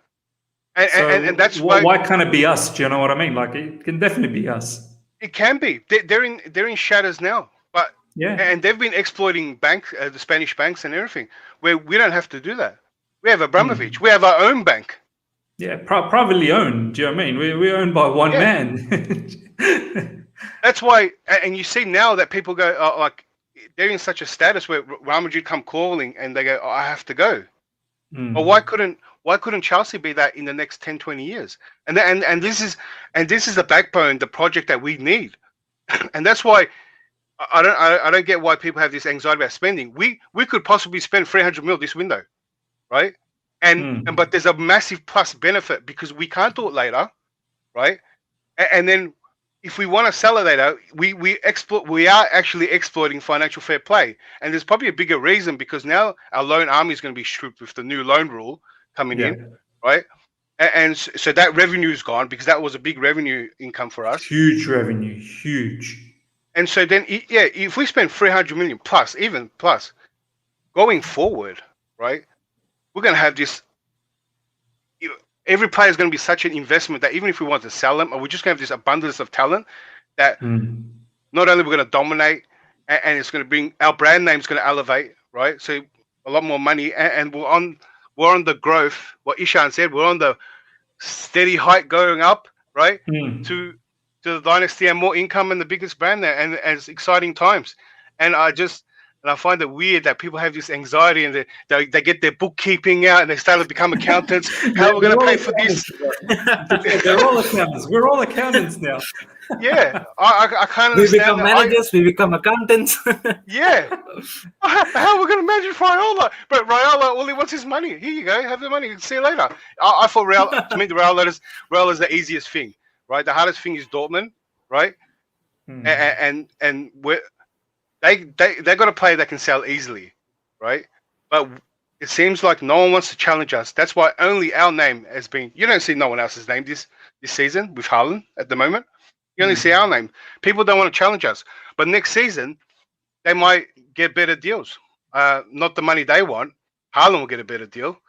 And that's why can't it be us? Do you know what I mean? Like, it can definitely be us. It can be. They're in shatters now, but and they've been exploiting banks, the Spanish banks and everything, where we don't have to do that. We have Abramovich. We have our own bank. Yeah, privately owned. Do you know what I mean? We're owned by one man. That's why, and you see now that people go, like, they're in such a status where Real Madrid come calling and they go, I have to go. But why couldn't Chelsea be that in the next 10, 20 years? And this is the backbone, the project that we need. And that's why I don't get why people have this anxiety about spending. We could possibly spend 300 mil this window, right? But there's a massive plus benefit because we can't do it later, right? And then if we want to sell it later, we are actually exploiting financial fair play. And there's probably a bigger reason because now our loan army is going to be stripped with the new loan rule coming in, right? And so that revenue is gone because that was a big revenue income for us. Huge revenue, huge. And so then, if we spend 300 million plus, even plus, going forward, right, we're going to have this. Every player is going to be such an investment that even if we want to sell them, or we're just going to have this abundance of talent that not only we're going to dominate, and it's going to bring our brand name is going to elevate, right? So a lot more money, and we're on the growth. What Ishan said, we're on the steady height going up, right? To the dynasty and more income and the biggest brand there, and as exciting times. And I find it weird that people have this anxiety and they get their bookkeeping out and they start to become accountants. How are we going to pay for this? They're all accountants. We're all accountants now. Yeah, I can't understand. We become managers, we become accountants. Yeah. How are we going to manage Raiola? But Raiola, all he wants is money. Here you go, have the money. See you later. I thought to me, the Raiola is the easiest thing, right? The hardest thing is Dortmund, right? And we're... They got a player that can sell easily, right? But it seems like no one wants to challenge us. That's why only our name has been. You don't see no one else's name this season with Haaland at the moment. You only see our name. People don't want to challenge us. But next season, they might get better deals. Not the money they want. Haaland will get a better deal.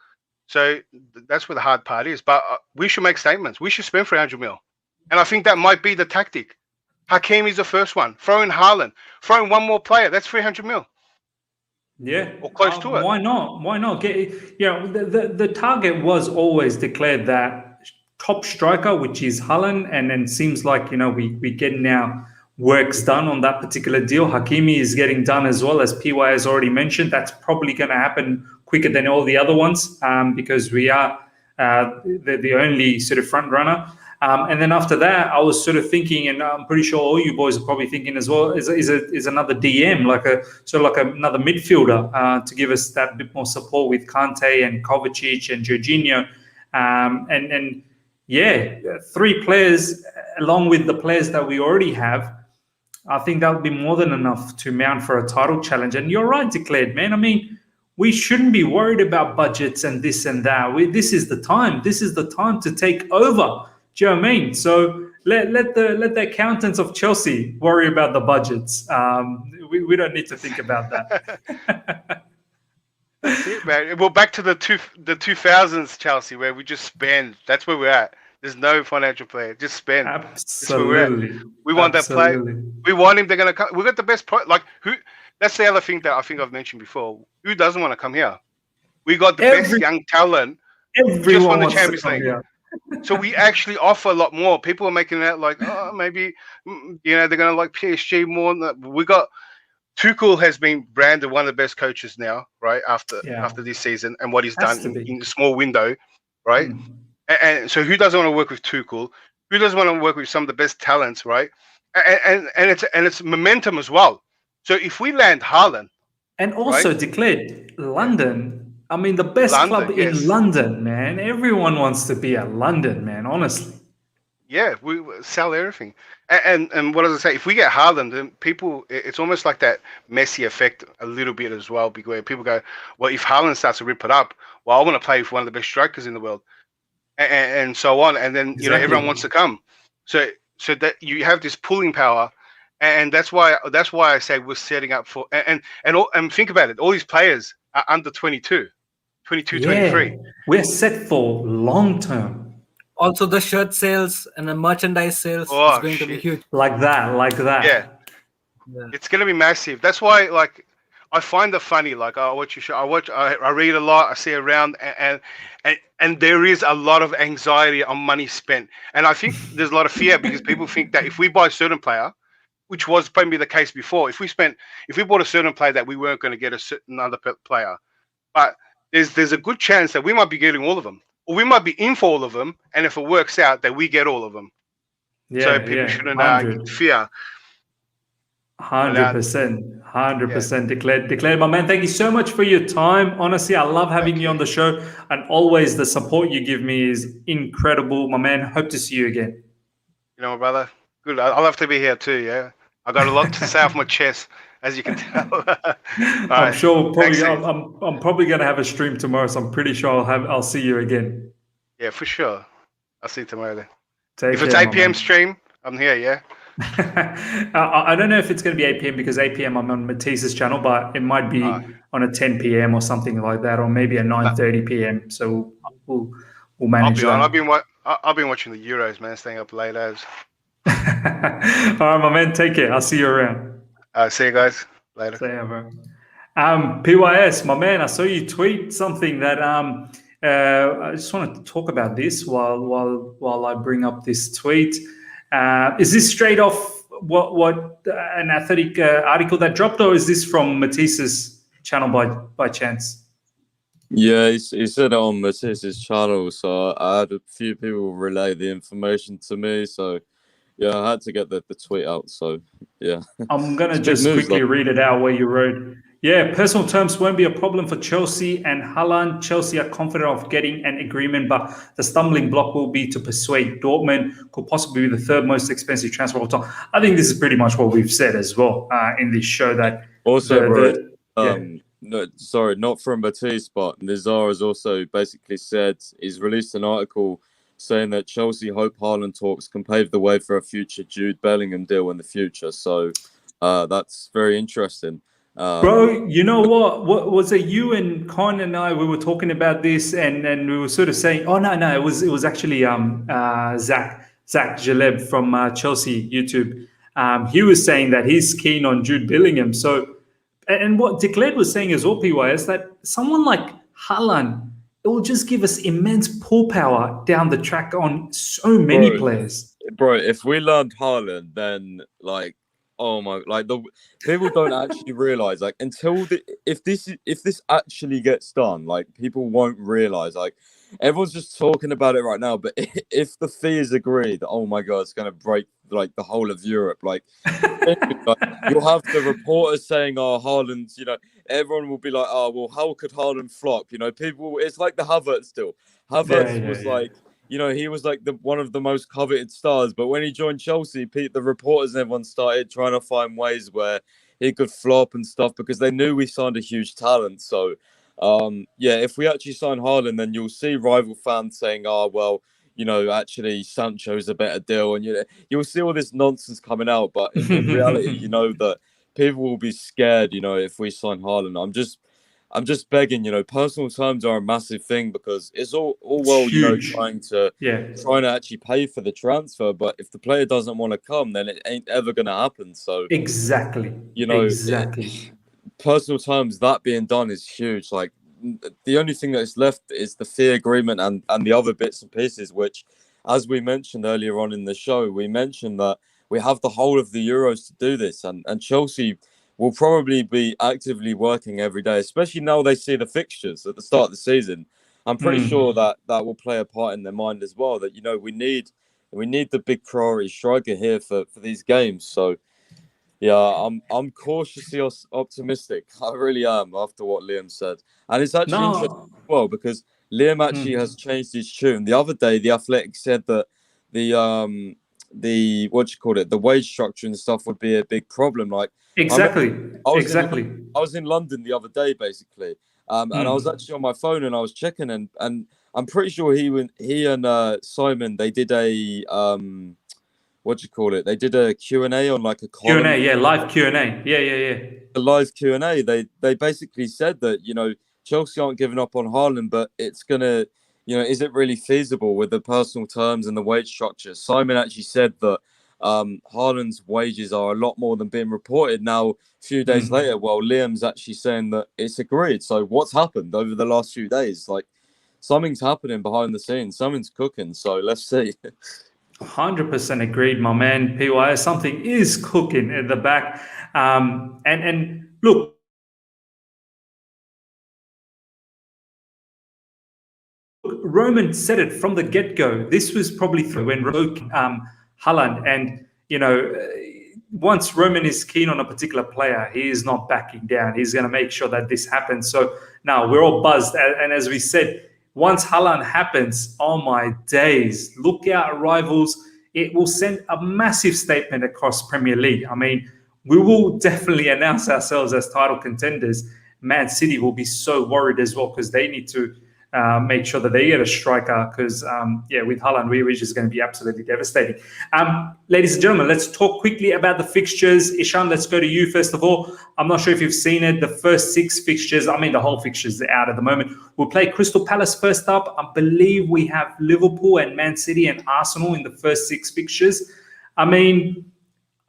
So that's where the hard part is. But we should make statements. We should spend 300 mil, and I think that might be the tactic. Hakimi is the first one. Throw in Haaland. Throw in one more player. That's 300 mil. Yeah. Or close to it. Why not? Why not? The target was always declared that top striker, which is Haaland, and then seems like, we get now works done on that particular deal. Hakimi is getting done as well, as PY has already mentioned. That's probably going to happen quicker than all the other ones because we are the only sort of front runner. And then after that, I was sort of thinking, and I'm pretty sure all you boys are probably thinking as well, is another DM, another midfielder to give us that bit more support with Kante and Kovacic and Jorginho, and 3 players along with the players that we already have. I think that would be more than enough to mount for a title challenge. And you're right, Declared, man. I mean, we shouldn't be worried about budgets and this and that. This is the time. This is the time to take over. Do you know what I mean? So let the accountants of Chelsea worry about the budgets. We don't need to think about that. That's it, man. Well, back to the 2000s Chelsea, where we just spend. That's where we're at. There's no financial player. Just spend. Absolutely. We want that player. We want him. They're gonna come. We got the best player. Like who? That's the other thing that I think I've mentioned before. Who doesn't want to come here? We got the best young talent. Everyone just won the wants Champions to come League. here. So we actually offer a lot more. People are making that like, oh, maybe they're gonna like PSG more. We got Tuchel has been branded one of the best coaches now, right? After this season and what he's done in a small window, right? And so who doesn't want to work with Tuchel? Who doesn't want to work with some of the best talents, right? and it's momentum as well. So if we land Haaland, and also right? declared London. I mean, the best club in yes. London, man. Everyone wants to be at London, man. Honestly. Yeah, we sell everything. And what does it say? If we get Haaland, then people, it's almost like that Messi effect a little bit as well, because where people go, well, if Haaland starts to rip it up, well, I want to play with one of the best strikers in the world, and so on. And then Exactly. everyone wants to come. So that you have this pulling power, and that's why I say we're setting up for and think about it. All these players are under 22, 23. We're set for long term. Also, the shirt sales and the merchandise sales Oh, is going to be shit. huge. Like that. Yeah. It's going to be massive. That's why, like, I find it funny. Like, I watch your show. I read a lot. I see around, and there is a lot of anxiety on money spent. And I think there's a lot of fear because people think that if we buy a certain player, which was probably the case before, if we bought a certain player, that we weren't going to get a certain other player. But there's a good chance that we might be getting all of them. Or we might be in for all of them, and if it works out, that we get all of them. Yeah, so people shouldn't fear. 100%, 100% declared. My man, thank you so much for your time. Honestly, I love having you on the show, and always the support you give me is incredible, my man. Hope to see you again. You know, my brother. Good. I'll have to be here too. Yeah, I got a lot to say off my chest, as you can tell. I'm sure. Probably, I'm probably going to have a stream tomorrow, so I'm pretty sure I'll see you again. Yeah, for sure. I'll see you tomorrow then. If it's 8 p.m. stream, I'm here. Yeah. I don't know if it's going to be 8 p.m. because 8 p.m. I'm on Matisse's channel, but it might be on a 10 p.m. or something like that, or maybe a 9:30 p.m. So we'll manage that. I've been watching the Euros, man. Staying up late as. All right, my man. Take care. I'll see you around. See you guys later. See you, bro. PYS, my man. I saw you tweet something that I just want to talk about this while I bring up this tweet. Is this straight off what an Athletic article that dropped, or is this from Matisse's channel by chance? Yeah, he said it on Matisse's channel, so I had a few people relay the information to me, so yeah, I had to get the tweet out, so yeah. I'm going to just quickly read it out where you wrote, yeah, personal terms won't be a problem for Chelsea and Haaland. Chelsea are confident of getting an agreement, but the stumbling block will be to persuade Dortmund, could possibly be the third most expensive transfer of all time. I think this is pretty much what we've said as well in this show. That also, no, sorry, not from Matisse, but Nizar has also basically said, he's released an article saying that Chelsea hope Haaland talks can pave the way for a future Jude Bellingham deal in the future. So that's very interesting. Bro, you know what was it? You and Con and I, we were talking about this, and we were sort of saying, oh no, it was actually Zach Jaleb from Chelsea YouTube. He was saying that he's keen on Jude Bellingham. So, and what Declared was saying as well, PY, is that someone like Haaland, it will just give us immense pull power down the track on so many players. Bro, if we learned Haaland, then like, oh my, like the people don't actually realize, like, until if this actually gets done, like, people won't realize, like, everyone's just talking about it right now, but if the fee is agreed, oh my god, it's gonna break like the whole of Europe. Like, you'll have the reporters saying, oh, Haaland, you know, everyone will be like, oh well, how could Haaland flop? You know, people, it's like the Havertz deal. Havertz was like, you know, he was like one of the most coveted stars, but when he joined Chelsea, the reporters and everyone started trying to find ways where he could flop and stuff because they knew we signed a huge talent. So, yeah, if we actually sign Haaland, then you'll see rival fans saying, oh, well, you know, actually Sancho's a better deal. And you'll see all this nonsense coming out. But in reality, you know, that people will be scared, you know, if we sign Haaland. I'm just begging, you know, personal terms are a massive thing because it's all well, you know, trying to actually pay for the transfer. But if the player doesn't want to come, then it ain't ever going to happen. So exactly, you know, personal terms, that being done is huge. Like, the only thing that's left is the fee agreement and the other bits and pieces, which, as we mentioned earlier on in the show, we mentioned that we have the whole of the Euros to do this, and Chelsea will probably be actively working every day, especially now they see the fixtures at the start of the season. I'm pretty sure that will play a part in their mind as well, that, you know, we need We need the big priority striker here for these games. So yeah, I'm cautiously optimistic. I really am after what Liam said, and it's actually interesting as well because Liam actually has changed his tune. The other day, the Athletic said that the what you call it, the wage structure and stuff would be a big problem. Like exactly. I was in London the other day, basically, and I was actually on my phone and I was checking, and I'm pretty sure he and Simon, they did a what do you call it? They did a Q&A on like a column. Q&A, yeah, live Q&A, yeah. A live Q&A. They basically said that, you know, Chelsea aren't giving up on Haaland, but it's gonna, you know, is it really feasible with the personal terms and the wage structure? Simon actually said that Haaland's wages are a lot more than being reported. Now, a few days later, well, Liam's actually saying that it's agreed. So what's happened over the last few days? Like, something's happening behind the scenes. Something's cooking. So let's see. 100% agreed, my man. PYS, something is cooking at the back. And look, Roman said it from the get-go. This was probably when Haaland, and you know, once Roman is keen on a particular player, he is not backing down. He's going to make sure that this happens. So now we're all buzzed, and as we said, once Haaland happens, oh my days, look out, rivals. It will send a massive statement across Premier League. I mean, we will definitely announce ourselves as title contenders. Man City will be so worried as well because they need to make sure that they get a striker because, with Haaland, we're just going to be absolutely devastating. Ladies and gentlemen, let's talk quickly about the fixtures. Ishan, let's go to you first of all. I'm not sure if you've seen it. The first 6 fixtures, I mean, the whole fixtures are out at the moment. We'll play Crystal Palace first up. I believe we have Liverpool and Man City and Arsenal in the first 6 fixtures. I mean,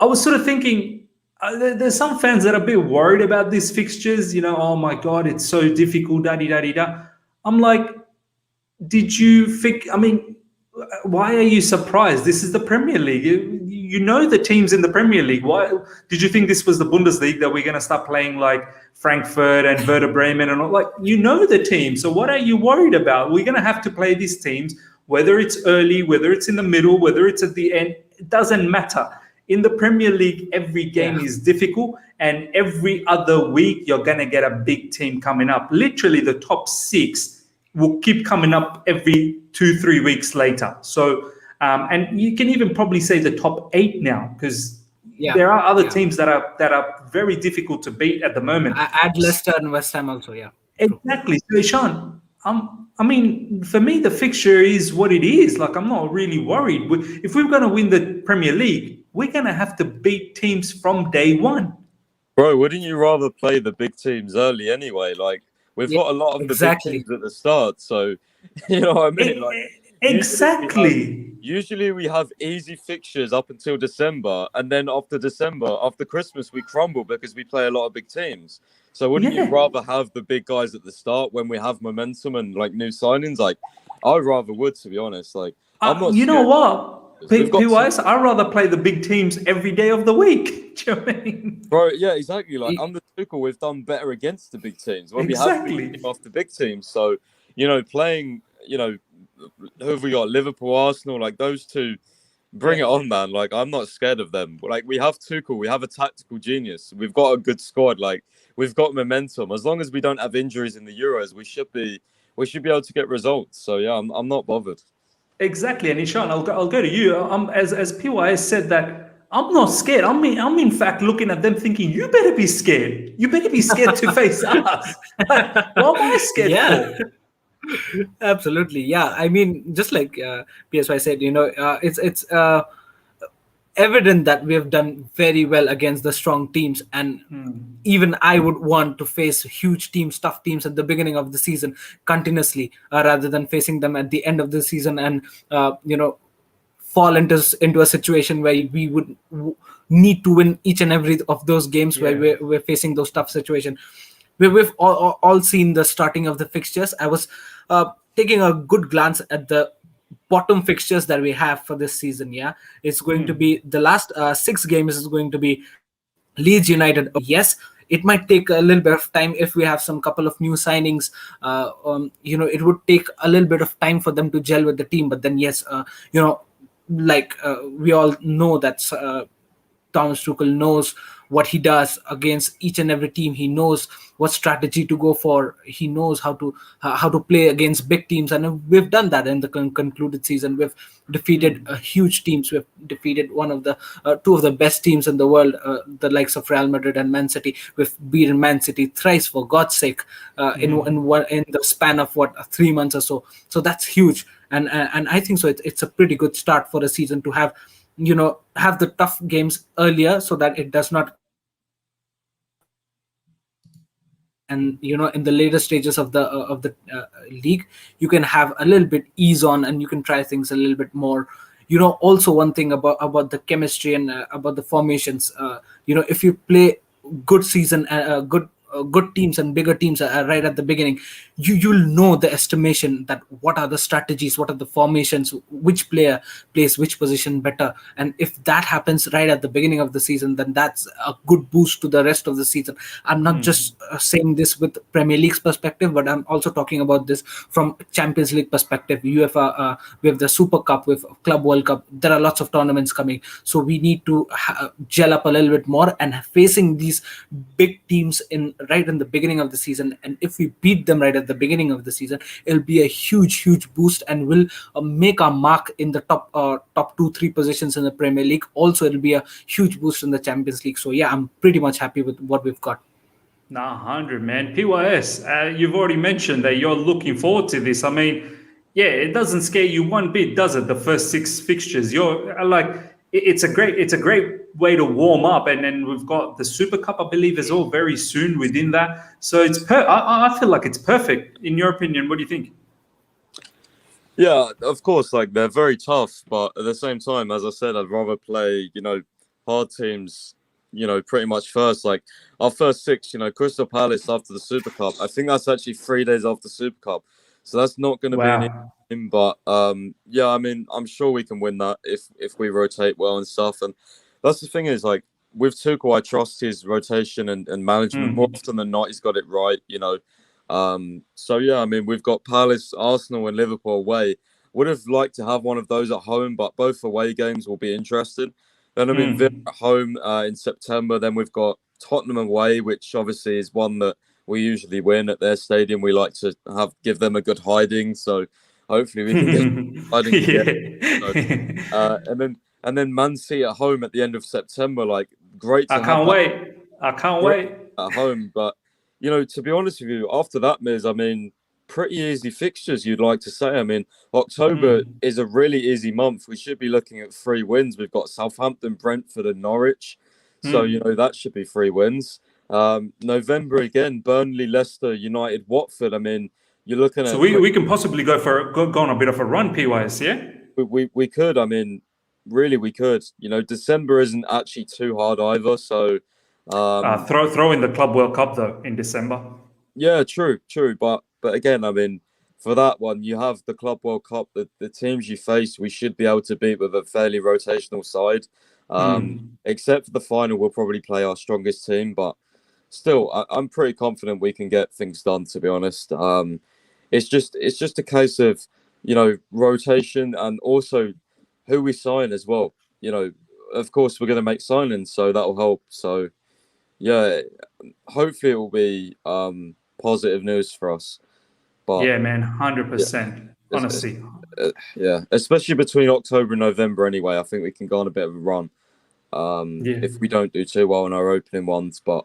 I was sort of thinking, there's some fans that are a bit worried about these fixtures. You know, oh my God, it's so difficult, da-di-da-di-da. I'm like, did you think, I mean, why are you surprised? This is the Premier League. You know the teams in the Premier League. Why did you think this was the Bundesliga that we're going to start playing like Frankfurt and Werder Bremen and all? Like, you know the team. So what are you worried about? We're going to have to play these teams, whether it's early, whether it's in the middle, whether it's at the end. It doesn't matter. In the Premier League, every game is difficult, and every other week you're going to get a big team coming up. Literally, the top 6 will keep coming up every 2-3 weeks later. So, and you can even probably say the top 8 now, because there are other teams that are very difficult to beat at the moment. Add Leicester and West Ham also, Exactly. So, Sean, I mean, for me, the fixture is what it is. Like, I'm not really worried. If we're going to win the Premier League, we're going to have to beat teams from day one. Bro, wouldn't you rather play the big teams early anyway? Like, we've got a lot of the big teams at the start. So, you know what I mean? Like, exactly. Usually we have easy fixtures up until December. And then after December, after Christmas, we crumble because we play a lot of big teams. So wouldn't you rather have the big guys at the start when we have momentum and like new signings? Like, I rather would, to be honest. Like, I'm not. You know what? PYS, I'd rather play the big teams every day of the week. Do you know what I mean? Bro, yeah, exactly. Like, under Tuchel, we've done better against the big teams when we have beaten off the big teams. So, you know, playing, you know, who have we got? Liverpool, Arsenal, like those two. Bring it on, man. Like, I'm not scared of them. Like, we have Tuchel. We have a tactical genius. We've got a good squad. Like, we've got momentum. As long as we don't have injuries in the Euros, we should be able to get results. So, yeah, I'm not bothered. Exactly. And Ishan, I'll go to you. As PYS said that, I'm not scared. I'm in fact looking at them thinking, you better be scared. You better be scared to face us. Like, what am I scared for? Absolutely. Yeah. I mean, just like PSY said, you know, it's evident that we have done very well against the strong teams. And even I would want to face huge teams, tough teams at the beginning of the season continuously rather than facing them at the end of the season and, you know, fall into a situation where we would need to win each and every of those games where we're facing those tough situations. We've all seen the starting of the fixtures. I was taking a good glance at the bottom fixtures that we have for this season. It's going to be the last 6 games is going to be Leeds United. Yes, it might take a little bit of time if we have some couple of new signings. You know, it would take a little bit of time for them to gel with the team. But then, yes, you know, we all know that Thomas Tuchel knows what he does against each and every team. He knows what strategy to go for. He knows how to play against big teams, and we've done that in the concluded season. We've defeated huge teams. We've defeated one of the two of the best teams in the world, the likes of Real Madrid and Man City. We've beaten Man City thrice, for God's sake, in the span of 3 months or so. So that's huge, and I think so. It's a pretty good start for a season to have the tough games earlier, so that it does not, and in the later stages of the league, you can have a little bit ease on, and you can try things a little bit more. Also one thing about the chemistry and about the formations, if you play good season, good teams and bigger teams right at the beginning, you'll know the estimation that what are the strategies, what are the formations, which player plays which position better. And if that happens right at the beginning of the season, then that's a good boost to the rest of the season. I'm not just saying this with Premier League's perspective, but I'm also talking about this from Champions League perspective. UEFA, we have the Super Cup, with Club World Cup. There are lots of tournaments coming, so we need to gel up a little bit more, and facing these big teams right in the beginning of the season. And if we beat them right at the beginning of the season, it'll be a huge boost, and will make our mark in the top 2-3 positions in the Premier League. Also, it'll be a huge boost in the Champions League. So yeah, I'm pretty much happy with what we've got. 100, man. PYS, you've already mentioned that you're looking forward to this. I mean, yeah, it doesn't scare you one bit, does it? The first 6 fixtures, you're like, it's a great way to warm up, and then we've got the Super Cup, I believe, as well, very soon within that. So it's I feel like it's perfect. In your opinion, what do you think? Yeah, of course, like, they're very tough, but at the same time, as I said, I'd rather play, hard teams, pretty much first. Like, our first 6, Crystal Palace after the Super Cup, I think that's actually 3 days after Super Cup. So that's not going to be an easy game, but yeah, I mean, I'm sure we can win that if we rotate well and stuff. And that's the thing is, like, with Tuchel, I trust his rotation and management. More often than not, he's got it right, So yeah, I mean, we've got Palace, Arsenal, and Liverpool away. Would have liked to have one of those at home, but both away games will be interesting. Then I mean, Villa at home in September. Then we've got Tottenham away, which obviously is one that we usually win at their stadium. We like to give them a good hiding, so hopefully we can get hiding again. So, and then Man City at home at the end of September. Like, great. I can't wait at home. But to be honest with you, after that, Miz, I mean, pretty easy fixtures, you'd like to say. I mean, October is a really easy month. We should be looking at 3 wins. We've got Southampton, Brentford, and Norwich. So that should be 3 wins. November again, Burnley, Leicester, United, Watford. I mean, you're looking at. So we can possibly go on a bit of a run, PYS, yeah? We could. I mean, really, we could. December isn't actually too hard either. So throw in the Club World Cup though in December. Yeah, true. But again, I mean, for that one, you have the Club World Cup. The teams you face, we should be able to beat with a fairly rotational side. Except for the final, we'll probably play our strongest team, but still, I'm pretty confident we can get things done, to be honest. It's just a case of, rotation, and also who we sign as well. Of course, we're going to make signings, so that'll help. So, yeah, hopefully it will be positive news for us. But yeah, man, 100%. Honestly. Yeah, especially between October and November anyway, I think we can go on a bit of a run. If we don't do too well on our opening ones, but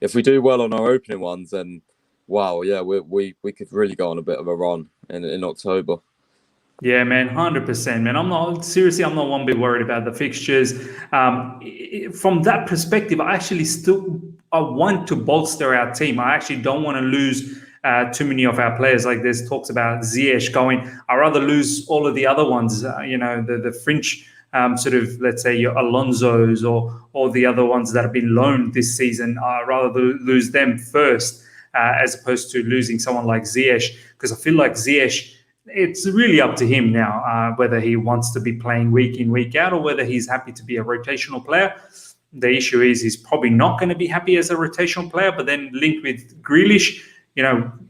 if we do well on our opening ones, then wow, yeah, we could really go on a bit of a run in October. Yeah, man, 100%, man. I'm not one bit worried about the fixtures. From that perspective, I want to bolster our team. I actually don't want to lose too many of our players. Like, there's talks about Ziyech going. I'd rather lose all of the other ones, the French sort of, let's say, your Alonso's or the other ones that have been loaned this season. I'd rather lose them first as opposed to losing someone like Ziyech, because I feel like Ziyech, it's really up to him now whether he wants to be playing week in, week out, or whether he's happy to be a rotational player. The issue is he's probably not going to be happy as a rotational player, but then linked with Grealish,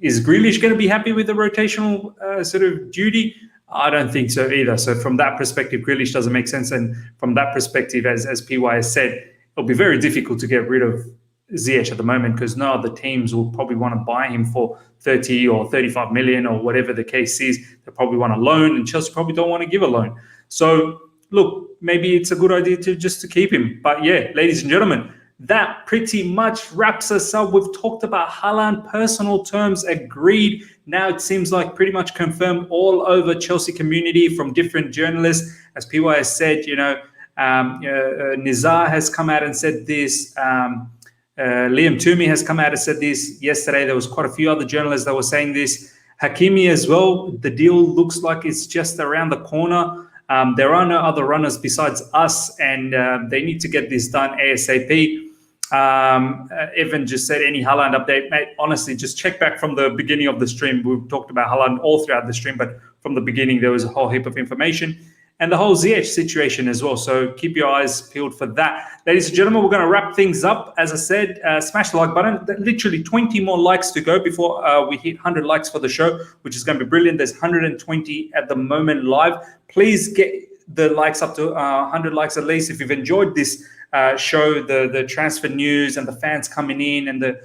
is Grealish going to be happy with the rotational sort of duty? I don't think so either. So from that perspective, Grealish doesn't make sense. And from that perspective, as PY has said, it'll be very difficult to get rid of Ziyech at the moment because no other teams will probably want to buy him for 30 or 35 million or whatever the case is. They probably want a loan, and Chelsea probably don't want to give a loan. So look, maybe it's a good idea to keep him. But yeah, ladies and gentlemen, that pretty much wraps us up. We've talked about Haaland, personal terms agreed. Now it seems like pretty much confirmed all over Chelsea community from different journalists. As PY has said, Nizar has come out and said this. Liam Toomey has come out and said this. Yesterday, there was quite a few other journalists that were saying this. Hakimi as well. The deal looks like it's just around the corner. There are no other runners besides us, and they need to get this done ASAP. Evan just said, any Haaland update? Mate, honestly, just check back from the beginning of the stream. We've talked about Haaland all throughout the stream, but from the beginning, there was a whole heap of information. And the whole Ziyech situation as well. So keep your eyes peeled for that. Ladies and gentlemen, we're going to wrap things up. As I said, smash the like button. Literally 20 more likes to go before we hit 100 likes for the show, which is going to be brilliant. There's 120 at the moment live. Please get the likes up to 100 likes at least. If you've enjoyed this show, the transfer news and the fans coming in and the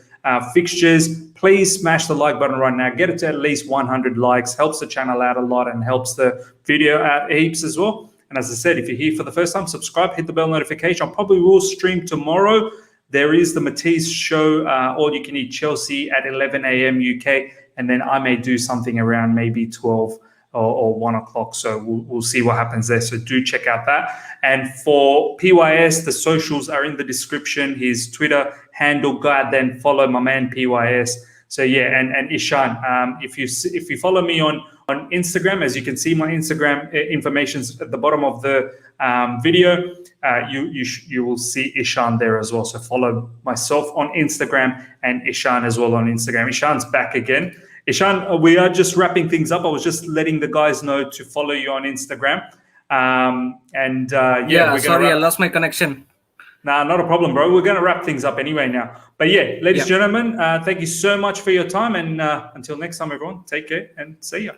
fixtures, please smash the like button right now. Get it to at least 100 likes. Helps the channel out a lot and helps the video out heaps as well. And as I said, if you're here for the first time, subscribe, hit the bell notification. I probably will stream tomorrow. There is the Matisse show, All You Can Eat Chelsea at 11 a.m. UK. And then I may do something around maybe 12 or 1 o'clock. So we'll see what happens there. So do check out that. And for PYS, the socials are in the description. His Twitter handle, go out then follow my man PYS. So yeah, and Ishan, if you follow me on Instagram, as you can see, my Instagram information's at the bottom of the video. You will see Ishan there as well. So follow myself on Instagram and Ishan as well on Instagram. Ishan's back again. Ishan, we are just wrapping things up. I was just letting the guys know to follow you on Instagram. Sorry, I lost my connection. Nah, not a problem, bro. We're going to wrap things up anyway now. But yeah, ladies and gentlemen, thank you so much for your time. And until next time, everyone, take care and see ya.